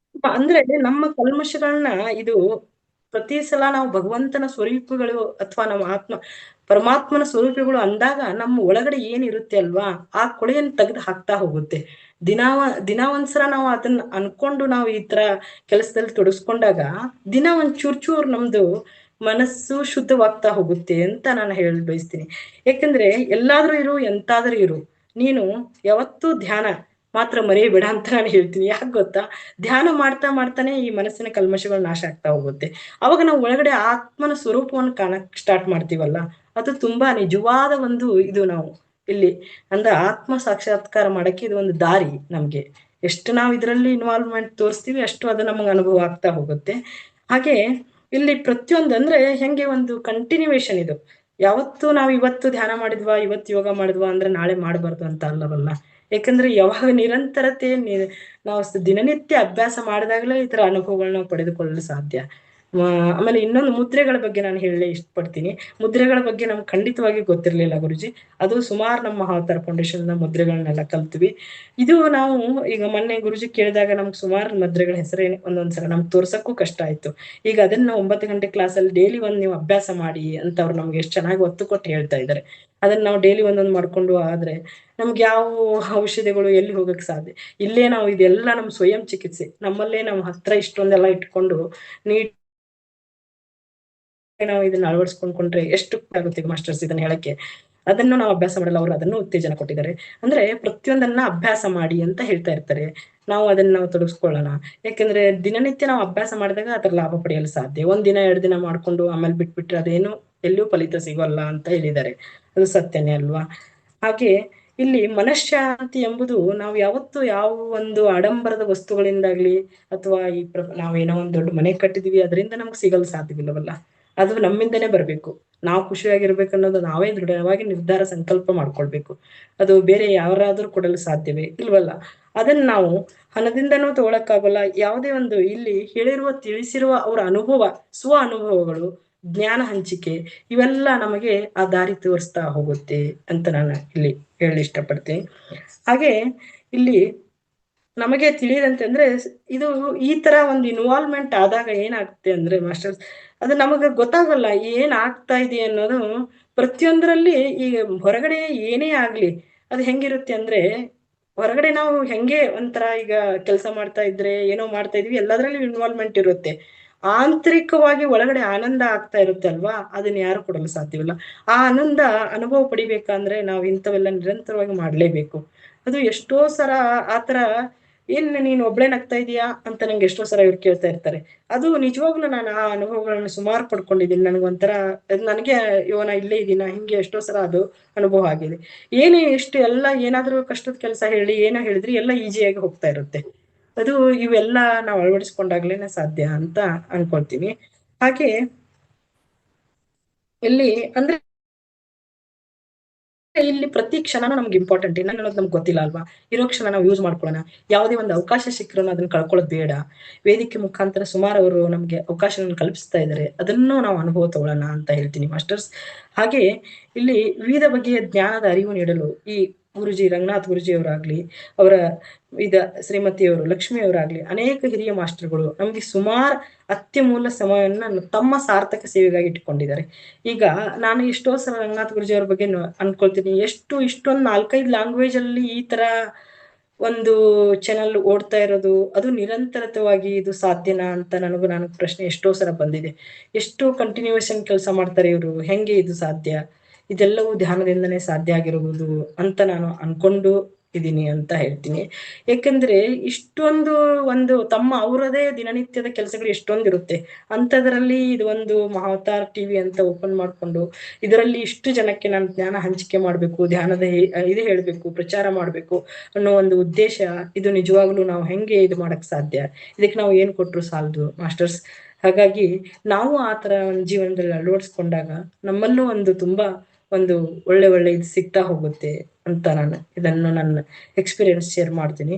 [SPEAKER 1] ಅಂದ್ರೆ ನಮ್ಮ ಕಲ್ಮಶಗಳನ್ನ ಇದು ಪ್ರತಿ ಸಲ ನಾವು ಭಗವಂತನ ಸ್ವರೂಪಗಳು ಅಥವಾ ನಮ್ಮ ಪರಮಾತ್ಮನ ಸ್ವರೂಪಗಳು ಅಂದಾಗ ನಮ್ಮ ಒಳಗಡೆ ಏನಿರುತ್ತೆ ಅಲ್ವಾ, ಆ ಕೊಳೆಯನ್ನು ತೆಗೆದು ಹಾಕ್ತಾ ಹೋಗುತ್ತೆ. ದಿನ ಒಂದ್ಸಲ ನಾವು ಅದನ್ನ ಅನ್ಕೊಂಡು ನಾವು ಈ ತರ ಕೆಲಸದಲ್ಲಿ ತೊಡಗಿಸ್ಕೊಂಡಾಗ ದಿನ ಒಂದ್ ಚೂರ್ ನಮ್ದು ಮನಸ್ಸು ಶುದ್ಧವಾಗ್ತಾ ಹೋಗುತ್ತೆ ಅಂತ ನಾನು ಹೇಳಿ ಬಯಸ್ತೀನಿ. ಯಾಕಂದ್ರೆ ಎಲ್ಲಾದ್ರೂ ಇರು ಎಂತಾದ್ರೂ ಇರು, ನೀನು ಯಾವತ್ತೂ ಧ್ಯಾನ ಮಾತ್ರ ಮರೆಯಬೇಡ ಅಂತ ನಾನು ಹೇಳ್ತೀನಿ. ಯಾಕೆ ಗೊತ್ತಾ, ಧ್ಯಾನ ಮಾಡ್ತಾನೆ ಈ ಮನಸ್ಸಿನ ಕಲ್ಮಶಗಳು ನಾಶ ಆಗ್ತಾ ಹೋಗುತ್ತೆ. ಅವಾಗ ನಾವು ಒಳಗಡೆ ಆತ್ಮನ ಸ್ವರೂಪವನ್ನು ಕಾಣಕ್ ಸ್ಟಾರ್ಟ್ ಮಾಡ್ತೀವಲ್ಲ, ಅದು ತುಂಬಾ ನಿಜವಾದ ಒಂದು ಇದು ನಾವು ಇಲ್ಲಿ ಆತ್ಮ ಸಾಕ್ಷಾತ್ಕಾರ ಮಾಡಕ್ಕೆ ಇದು ಒಂದು ದಾರಿ ನಮ್ಗೆ. ಎಷ್ಟು ನಾವು ಇದರಲ್ಲಿ ಇನ್ವಾಲ್ವ್ಮೆಂಟ್ ತೋರಿಸ್ತೀವಿ ಅಷ್ಟು ಅದು ನಮಗೆ ಅನುಭವ ಆಗ್ತಾ ಹೋಗುತ್ತೆ. ಹಾಗೆ ಇಲ್ಲಿ ಪ್ರತಿಯೊಂದು ಅಂದ್ರೆ ಹೆಂಗೆ ಒಂದು ಕಂಟಿನ್ಯೂವೇಶನ್ ಇದು. ಯಾವತ್ತು ನಾವು ಇವತ್ತು ಧ್ಯಾನ ಮಾಡಿದ್ವಾ, ಇವತ್ತು ಯೋಗ ಮಾಡಿದ್ವಾ ಅಂದ್ರೆ ನಾಳೆ ಮಾಡಬಾರ್ದು ಅಂತ ಅಲ್ಲವಲ್ಲ. ಯಾಕಂದ್ರೆ ಯಾವಾಗ ನಿರಂತರತೆ ನಾವು ದಿನನಿತ್ಯ ಅಭ್ಯಾಸ ಮಾಡಿದಾಗಲೇ ಈ ತರ ಅನುಭವಗಳನ್ನ ನಾವು ಪಡೆದುಕೊಳ್ಳಲು ಸಾಧ್ಯ. ಆಮೇಲೆ ಇನ್ನೊಂದು ಮುದ್ರೆಗಳ ಬಗ್ಗೆ ನಾನು ಹೇಳಲೇ ಇಷ್ಟಪಡ್ತೀನಿ. ಮುದ್ರೆಗಳ ಬಗ್ಗೆ ನಮ್ಗೆ ಖಂಡಿತವಾಗಿ ಗೊತ್ತಿರ್ಲಿಲ್ಲ ಗುರುಜಿ. ಅದು ಸುಮಾರು ನಮ್ಮ ಮಹಾವತಾರ ಫೌಂಡೇಶನ್ ಮುದ್ರೆಗಳನ್ನೆಲ್ಲ ಕಲ್ತ್ವಿ. ಇದು ನಾವು ಈಗ ಮೊನ್ನೆ ಗುರುಜಿ ಕೇಳಿದಾಗ ನಮ್ಗೆ ಸುಮಾರು ಮುದ್ರೆಗಳ ಹೆಸರೇನು ಒಂದೊಂದ್ಸಲ ನಮ್ಗೆ ತೋರ್ಸಕ್ಕೂ ಕಷ್ಟ ಆಯ್ತು. ಈಗ ಅದನ್ನ 9 ಗಂಟೆ ಕ್ಲಾಸಲ್ಲಿ ಡೈಲಿ ಒಂದ್ ನೀವು ಅಭ್ಯಾಸ ಮಾಡಿ ಅಂತ ಅವ್ರು ನಮ್ಗೆ ಎಷ್ಟು ಚೆನ್ನಾಗಿ ಒತ್ತು ಕೊಟ್ಟು ಹೇಳ್ತಾ ಇದ್ದಾರೆ. ಅದನ್ನ ನಾವು ಡೈಲಿ ಒಂದೊಂದು ಮಾಡ್ಕೊಂಡು ಆದ್ರೆ ನಮ್ಗೆ ಯಾವ ಔಷಧಿಗಳು ಎಲ್ಲಿ ಹೋಗಕ್ ಸಾಧ್ಯ. ಇಲ್ಲೇ ನಾವು ಇದೆಲ್ಲ ನಮ್ ಸ್ವಯಂ ಚಿಕಿತ್ಸೆ ನಮ್ಮಲ್ಲೇ ನಮ್ಮ ಹತ್ರ ಇಷ್ಟೊಂದೆಲ್ಲ ಇಟ್ಕೊಂಡು ನೀಟ್ ನಾವು ಇದನ್ನ ಅಳವಡಿಸ್ಕೊಂಡ್ರೆ ಎಷ್ಟು ಆಗುತ್ತೆ ಮಾಸ್ಟರ್ಸ್ ಇದನ್ನ ಹೇಳಕ್ಕೆ. ಅದನ್ನು ನಾವು ಅಭ್ಯಾಸ ಮಾಡಲ್ಲ, ಅವರು ಅದನ್ನು ಉತ್ತೇಜನ ಕೊಟ್ಟಿದ್ದಾರೆ. ಅಂದ್ರೆ ಪ್ರತಿಯೊಂದನ್ನ ಅಭ್ಯಾಸ ಮಾಡಿ ಅಂತ ಹೇಳ್ತಾ ಇರ್ತಾರೆ. ನಾವು ಅದನ್ನ ನಾವು ತೊಡಗಿಸ್ಕೊಳ್ಳೋಣ. ಯಾಕಂದ್ರೆ ದಿನನಿತ್ಯ ನಾವು ಅಭ್ಯಾಸ ಮಾಡಿದಾಗ ಅದರ ಲಾಭ ಪಡೆಯಲು ಸಾಧ್ಯ. 1 ದಿನ 2 ದಿನ ಮಾಡ್ಕೊಂಡು ಆಮೇಲೆ ಬಿಟ್ಬಿಟ್ರೆ ಅದೇನು ಎಲ್ಲಿಯೂ ಫಲಿತ ಸಿಗೋಲ್ಲ ಅಂತ ಹೇಳಿದ್ದಾರೆ. ಅದು ಸತ್ಯನೇ ಅಲ್ವಾ. ಹಾಗೆ ಇಲ್ಲಿ ಮನಃಶಾಂತಿ ಎಂಬುದು ನಾವು ಯಾವತ್ತು ಯಾವ ಒಂದು ಆಡಂಬರದ ವಸ್ತುಗಳಿಂದಾಗ್ಲಿ ಅಥವಾ ನಾವೇನೋ ಒಂದು ದೊಡ್ಡ ಮನೆ ಕಟ್ಟಿದೀವಿ ಅದರಿಂದ ನಮ್ಗೆ ಸಿಗಲು ಸಾಧ್ಯವಿಲ್ಲವಲ್ಲ. ಅದು ನಮ್ಮಿಂದನೇ ಬರ್ಬೇಕು. ನಾವು ಖುಷಿಯಾಗಿರ್ಬೇಕು ಅನ್ನೋದು ನಾವೇ ದೃಢವಾಗಿ ನಿರ್ಧಾರ ಸಂಕಲ್ಪ ಮಾಡ್ಕೊಳ್ಬೇಕು. ಅದು ಬೇರೆ ಯಾರಾದ್ರೂ ಕೊಡಲು ಸಾಧ್ಯವೇ ಇಲ್ವಲ್ಲ. ಅದನ್ನ ನಾವು ಹಣದಿಂದನೂ ತಗೊಳಕ್ಕಾಗಲ್ಲ. ಯಾವುದೇ ಒಂದು ಇಲ್ಲಿ ತಿಳಿಸಿರುವ ಅವರ ಅನುಭವ, ಸ್ವ ಅನುಭವಗಳು, ಜ್ಞಾನ ಹಂಚಿಕೆ ಇವೆಲ್ಲ ನಮಗೆ ಆ ದಾರಿ ತೋರಿಸ್ತಾ ಹೋಗುತ್ತೆ ಅಂತ ನಾನು ಇಲ್ಲಿ ಹೇಳಿ ಇಷ್ಟಪಡ್ತೀನಿ. ಹಾಗೆ ಇಲ್ಲಿ ನಮಗೆ ತಿಳಿದಂತೆ ಅಂದ್ರೆ ಇದು ಈ ತರ ಒಂದು ಇನ್ವಾಲ್ವ್ಮೆಂಟ್ ಆದಾಗ ಏನಾಗುತ್ತೆ ಅಂದ್ರೆ ಮಾಸ್ಟರ್ಸ್, ಅದು ನಮಗೆ ಗೊತ್ತಾಗಲ್ಲ ಏನ್ ಆಗ್ತಾ ಇದೆ ಅನ್ನೋದು. ಪ್ರತಿಯೊಂದರಲ್ಲಿ ಈಗ ಹೊರಗಡೆ ಏನೇ ಆಗ್ಲಿ ಅದು ಹೆಂಗಿರುತ್ತೆ ಅಂದ್ರೆ, ಹೊರಗಡೆ ನಾವು ಹೆಂಗೆ ಒಂಥರ ಈಗ ಕೆಲಸ ಮಾಡ್ತಾ ಇದ್ರೆ ಏನೋ ಮಾಡ್ತಾ ಇದೀವಿ ಎಲ್ಲದರಲ್ಲೂ ಇನ್ವಾಲ್ವ್ಮೆಂಟ್ ಇರುತ್ತೆ. ಆಂತರಿಕವಾಗಿ ಒಳಗಡೆ ಆನಂದ ಆಗ್ತಾ ಇರುತ್ತೆ ಅಲ್ವಾ, ಅದನ್ನ ಯಾರು ಕೊಡಲು ಸಾಧ್ಯವಿಲ್ಲ. ಆ ಆನಂದ ಅನುಭವ ಪಡಿಬೇಕಂದ್ರೆ ನಾವು ಇಂಥವೆಲ್ಲ ನಿರಂತರವಾಗಿ ಮಾಡ್ಲೇಬೇಕು. ಅದು ಎಷ್ಟೋ ಸಲ ಆತರ ಏನ್ ನೀನ್ ಒಬ್ಳೆ ನಗ್ತಾ ಇದೀಯಾ ಅಂತ ನಂಗೆ ಎಷ್ಟೋ ಸಲ ಇವ್ರು ಕೇಳ್ತಾ ಇರ್ತಾರೆ. ಅದು ನಿಜವಾಗ್ಲೂ ನಾನು ಆ ಅನುಭವಗಳನ್ನ ಸುಮಾರು ಪಡ್ಕೊಂಡಿದ್ದೀನಿ. ನನಗೊಂಥರ ನನಗೆ ನಾ ಇಲ್ಲೇ ಇದೀನ ಹಿಂಗೆ ಎಷ್ಟೋ ಸಲ ಅದು ಅನುಭವ ಆಗಿದೆ. ಏನೇ ಎಷ್ಟು ಎಲ್ಲ ಏನಾದ್ರೂ ಕಷ್ಟದ ಕೆಲಸ ಹೇಳಿ ಏನೋ ಹೇಳಿದ್ರಿ ಎಲ್ಲ ಈಸಿಯಾಗಿ ಹೋಗ್ತಾ ಇರುತ್ತೆ. ಅದು ಇವೆಲ್ಲ ನಾವು ಅಳವಡಿಸ್ಕೊಂಡಾಗ್ಲೇನೆ ಸಾಧ್ಯ ಅಂತ ಅನ್ಕೊಳ್ತೀನಿ. ಹಾಗೆ ಇಲ್ಲಿ ಅಂದ್ರೆ ಇಲ್ಲಿ ಪ್ರತಿ ಕ್ಷಣನೂ ನಮ್ಗೆ ಇಂಪಾರ್ಟೆಂಟ್. ಇನ್ನೊಂದು ನಮ್ಗೆ ಗೊತ್ತಿಲ್ಲ ಅಲ್ವಾ, ಇರೋ ಕ್ಷಣ ನಾವು ಯೂಸ್ ಮಾಡ್ಕೊಳ್ಳೋಣ. ಯಾವುದೇ ಒಂದು ಅವಕಾಶ ಸಿಕ್ಕರೂ ಅದನ್ನ ಕಳ್ಕೊಳ್ಳೋದು ಬೇಡ. ವೇದಿಕೆ ಮುಖಾಂತರ ಸುಮಾರು ಅವರು ನಮ್ಗೆ ಅವಕಾಶವನ್ನು ಕಲ್ಪಿಸ್ತಾ ಇದ್ದಾರೆ, ಅದನ್ನು ನಾವು ಅನುಭವ ತಗೊಳ್ಳೋಣ ಅಂತ ಹೇಳ್ತೀನಿ ಮಾಸ್ಟರ್ಸ್. ಹಾಗೆ ಇಲ್ಲಿ ವಿವಿಧ ಬಗೆಯ ಜ್ಞಾನದ ಅರಿವು ನೀಡಲು ಈ ಗುರುಜಿ ರಂಗನಾಥ್ ಗುರುಜಿ ಅವರಾಗ್ಲಿ, ಅವರ ಶ್ರೀಮತಿಯವರು ಲಕ್ಷ್ಮಿ ಅವರಾಗ್ಲಿ, ಅನೇಕ ಹಿರಿಯ ಮಾಸ್ಟರ್ಗಳು ನಮ್ಗೆ ಸುಮಾರು ಅತ್ಯಮೂಲ್ಯ ಸಮಯವನ್ನು ತಮ್ಮ ಸಾರ್ಥಕ ಸೇವೆಗಾಗಿ ಇಟ್ಕೊಂಡಿದ್ದಾರೆ. ಈಗ ನಾನು ಎಷ್ಟೋ ಸಲ ರಂಗನಾಥ್ ಗುರುಜಿ ಅವ್ರ ಬಗ್ಗೆ ಅನ್ಕೊಳ್ತೀನಿ, ಇಷ್ಟೊಂದು 4-5 ಲ್ಯಾಂಗ್ವೇಜ್ ಅಲ್ಲಿ ಈ ತರ ಒಂದು ಚಾನಲ್ ಓಡ್ತಾ ಇರೋದು, ಅದು ನಿರಂತರವಾಗಿ ಇದು ಸಾಧ್ಯನಾ ಅಂತ ನಾನು ಪ್ರಶ್ನೆ ಎಷ್ಟೋ ಸಲ ಬಂದಿದೆ. ಎಷ್ಟು ಕಂಟಿನ್ಯೂಯೇಷನ್ ಕೆಲಸ ಮಾಡ್ತಾರೆ ಇವರು, ಹೆಂಗೆ ಇದು ಸಾಧ್ಯ? ಇದೆಲ್ಲವೂ ಧ್ಯಾನದಿಂದನೇ ಸಾಧ್ಯ ಆಗಿರುವುದು ಅಂತ ನಾನು ಅನ್ಕೊಂಡು ಇದ್ದೀನಿ ಅಂತ ಹೇಳ್ತೀನಿ. ಯಾಕಂದ್ರೆ ಇಷ್ಟೊಂದು ಒಂದು ತಮ್ಮ ಅವರದೇ ದಿನನಿತ್ಯದ ಕೆಲಸಗಳು ಎಷ್ಟೊಂದಿರುತ್ತೆ. ಅಂಥದ್ರಲ್ಲಿ ಇದು ಒಂದು ಮಹಾವತಾರ್ ಟಿವಿ ಅಂತ ಓಪನ್ ಮಾಡ್ಕೊಂಡು ಇದರಲ್ಲಿ ಇಷ್ಟು ಜನಕ್ಕೆ ನಾನು ಜ್ಞಾನ ಹಂಚಿಕೆ ಮಾಡ್ಬೇಕು, ಧ್ಯಾನದ ಇದು ಹೇಳ್ಬೇಕು, ಪ್ರಚಾರ ಮಾಡ್ಬೇಕು ಅನ್ನೋ ಒಂದು ಉದ್ದೇಶ. ಇದು ನಿಜವಾಗ್ಲೂ ನಾವು ಹೆಂಗೆ ಇದು ಮಾಡಕ್ ಸಾಧ್ಯ? ಇದಕ್ಕೆ ನಾವು ಏನ್ ಕೊಟ್ರು ಸಾಲದು ಮಾಸ್ಟರ್ಸ್. ಹಾಗಾಗಿ ನಾವು ಆ ತರ ಒಂದು ಜೀವನದಲ್ಲಿ ಅಳವಡಿಸ್ಕೊಂಡಾಗ ನಮ್ಮಲ್ಲೂ ಒಂದು ತುಂಬಾ ಒಂದು ಒಳ್ಳೆ ಒಳ್ಳೆ ಇದು ಸಿಗ್ತಾ ಹೋಗುತ್ತೆ ಅಂತ ನಾನು ಇದನ್ನು ನನ್ನ ಎಕ್ಸ್ಪೀರಿಯನ್ಸ್ ಶೇರ್ ಮಾಡ್ತೀನಿ.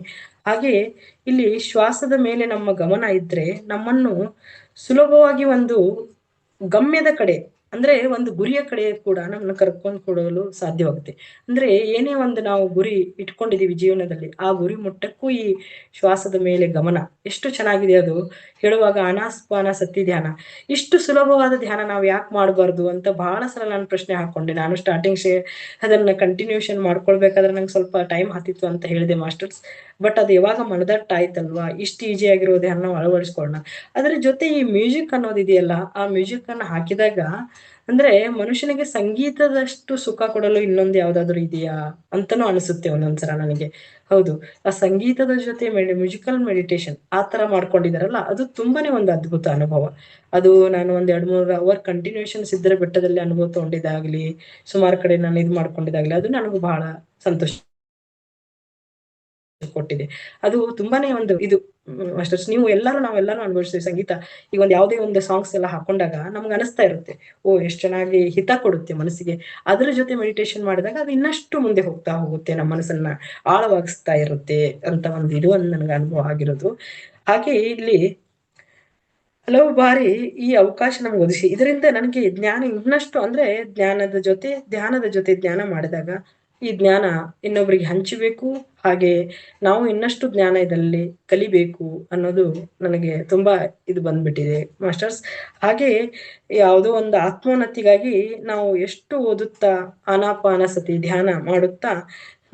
[SPEAKER 1] ಹಾಗೆ ಇಲ್ಲಿ ಶ್ವಾಸದ ಮೇಲೆ ನಮ್ಮ ಗಮನ ಇದ್ರೆ ನಮ್ಮನ್ನು ಸುಲಭವಾಗಿ ಒಂದು ಗಮ್ಯದ ಕಡೆ, ಅಂದ್ರೆ ಒಂದು ಗುರಿಯ ಕಡೆ ಕೂಡ ನಮ್ಮನ್ನ ಕರ್ಕೊಂಡು ಕೊಡಲು ಸಾಧ್ಯವಾಗುತ್ತೆ. ಅಂದ್ರೆ ಏನೇ ಒಂದು ನಾವು ಗುರಿ ಇಟ್ಕೊಂಡಿದೀವಿ ಜೀವನದಲ್ಲಿ, ಆ ಗುರಿ ಮುಟ್ಟಕ್ಕೂ ಈ ಶ್ವಾಸದ ಮೇಲೆ ಗಮನ ಎಷ್ಟು ಚೆನ್ನಾಗಿದೆ. ಅದು ಹೇಳುವಾಗ ಅನಾಸ್ಪಾನಸತಿ ಧ್ಯಾನ, ಇಷ್ಟು ಸುಲಭವಾದ ಧ್ಯಾನ ನಾವು ಯಾಕೆ ಮಾಡಬಾರ್ದು ಅಂತ ಬಹಳ ಸಲ ನಾನು ಪ್ರಶ್ನೆ ಹಾಕೊಂಡೆ. ನಾನು ಸ್ಟಾರ್ಟಿಂಗ್ ಅದನ್ನ ಕಂಟಿನ್ಯೂಷನ್ ಮಾಡ್ಕೊಳ್ಬೇಕಾದ್ರೆ ನಂಗೆ ಸ್ವಲ್ಪ ಟೈಮ್ ಹತ್ತಿತ್ತು ಅಂತ ಹೇಳಿದೆ ಮಾಸ್ಟರ್ಸ್. ಬಟ್ ಅದು ಯಾವಾಗ ಮನದಟ್ಟಾಯ್ತಲ್ವಾ, ಇಷ್ಟು ಈಸಿ ಆಗಿರೋ ಧ್ಯಾನ ನಾವು ಅಳವಡಿಸ್ಕೊಳ್ಳೋಣ. ಅದ್ರ ಜೊತೆ ಈ ಮ್ಯೂಸಿಕ್ ಅನ್ನೋದಿದೆಯಲ್ಲ, ಆ ಮ್ಯೂಸಿಕ್ ಅನ್ನ ಹಾಕಿದಾಗ ಅಂದ್ರೆ ಮನುಷ್ಯನಿಗೆ ಸಂಗೀತದಷ್ಟು ಸುಖ ಕೊಡಲು ಇನ್ನೊಂದು ಯಾವ್ದಾದ್ರು ಇದೆಯಾ ಅಂತಾನೂ ಅನಿಸುತ್ತೆ ಒಂದೊಂದ್ಸಲ ನನಗೆ. ಹೌದು, ಆ ಸಂಗೀತದ ಜೊತೆ ಮ್ಯೂಸಿಕಲ್ ಮೆಡಿಟೇಷನ್ ಆ ತರ ಮಾಡ್ಕೊಂಡಿದಾರಲ್ಲ, ಅದು ತುಂಬಾನೇ ಒಂದು ಅದ್ಭುತ ಅನುಭವ. ಅದು ನಾನು ಒಂದ್ 2-3 ಅವರ್ ಕಂಟಿನ್ಯೂಷನ್ ಸಿದ್ಧರ ಬೆಟ್ಟದಲ್ಲಿ ಅನುಭವ ತಗೊಂಡಿದ್ದಾಗ್ಲಿ, ಸುಮಾರು ಕಡೆ ನಾನು ಇದು ಮಾಡ್ಕೊಂಡಿದ್ದಾಗ್ಲಿ, ಅದು ನನಗೂ ಬಹಳ ಸಂತೋಷ ಕೊಟ್ಟಿದೆ. ಅದು ತುಂಬಾನೇ ಒಂದು ಇದು ಮಾಸ್ಟರ್ಸ್, ನೀವು ನಾವೆಲ್ಲರೂ ಅನುಭವಿಸ್ತೀವಿ ಸಂಗೀತ. ಈಗ ಒಂದ್ ಯಾವುದೇ ಒಂದು ಸಾಂಗ್ಸ್ ಎಲ್ಲ ಹಾಕೊಂಡಾಗ ನಮ್ಗೆ ಅನಿಸ್ತಾ ಇರುತ್ತೆ, ಓ ಎಷ್ಟ್ ಚೆನ್ನಾಗಿ ಹಿತ ಕೊಡುತ್ತೆ ಮನಸ್ಸಿಗೆ. ಅದ್ರ ಜೊತೆ ಮೆಡಿಟೇಷನ್ ಮಾಡಿದಾಗ ಅದು ಇನ್ನಷ್ಟು ಮುಂದೆ ಹೋಗ್ತಾ ಹೋಗುತ್ತೆ, ನಮ್ಮ ಮನಸ್ಸನ್ನ ಆಳವಾಗಿಸ್ತಾ ಇರುತ್ತೆ ಅಂತ ಒಂದು ನನಗೆ ಅನುಭವ ಆಗಿರೋದು. ಹಾಗೆ ಇಲ್ಲಿ ಹಲವು ಬಾರಿ ಈ ಅವಕಾಶ ನಮ್ಗೆ ಒದಗಿಸಿ ಇದರಿಂದ ನನಗೆ ಜ್ಞಾನ ಇನ್ನಷ್ಟು, ಅಂದ್ರೆ ಧ್ಯಾನದ ಜೊತೆ ಜ್ಞಾನ ಮಾಡಿದಾಗ ಈ ಜ್ಞಾನ ಇನ್ನೊಬ್ರಿಗೆ ಹಂಚಬೇಕು. ಹಾಗೆ ನಾವು ಇನ್ನಷ್ಟು ಜ್ಞಾನ ಇದರಲ್ಲಿ ಕಲಿಬೇಕು ಅನ್ನೋದು ನನಗೆ ತುಂಬಾ ಇದು ಬಂದ್ಬಿಟ್ಟಿದೆ ಮಾಸ್ಟರ್ಸ್. ಹಾಗೆ ಯಾವುದೋ ಒಂದು ಆತ್ಮೋನ್ನತಿಗಾಗಿ ನಾವು ಎಷ್ಟು ಓದುತ್ತಾ ಆನಾಪಾನಸತಿ ಧ್ಯಾನ ಮಾಡುತ್ತಾ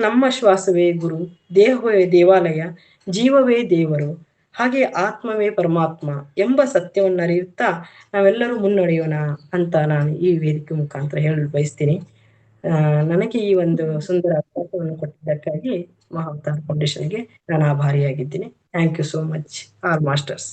[SPEAKER 1] ನಮ್ಮ ಶ್ವಾಸವೇ ಗುರು, ದೇಹವೇ ದೇವಾಲಯ, ಜೀವವೇ ದೇವರು, ಹಾಗೆ ಆತ್ಮವೇ ಪರಮಾತ್ಮ ಎಂಬ ಸತ್ಯವನ್ನು ಅರಿಯುತ್ತಾ ನಾವೆಲ್ಲರೂ ಮುನ್ನಡೆಯೋಣ ಅಂತ ನಾನು ಈ ವೇದಿಕೆ ಮುಖಾಂತರ ಹೇಳಲು ಬಯಸ್ತೀನಿ. ನನಗೆ ಈ ಒಂದು ಸುಂದರ ಅವಕಾಶವನ್ನು ಕೊಟ್ಟಿದ್ದಕ್ಕಾಗಿ ಮಹಾವತಾರ್ ಫೌಂಡೇಶನ್ಗೆ ನಾನು ಆಭಾರಿಯಾಗಿದ್ದೀನಿ. Thank you so much all masters.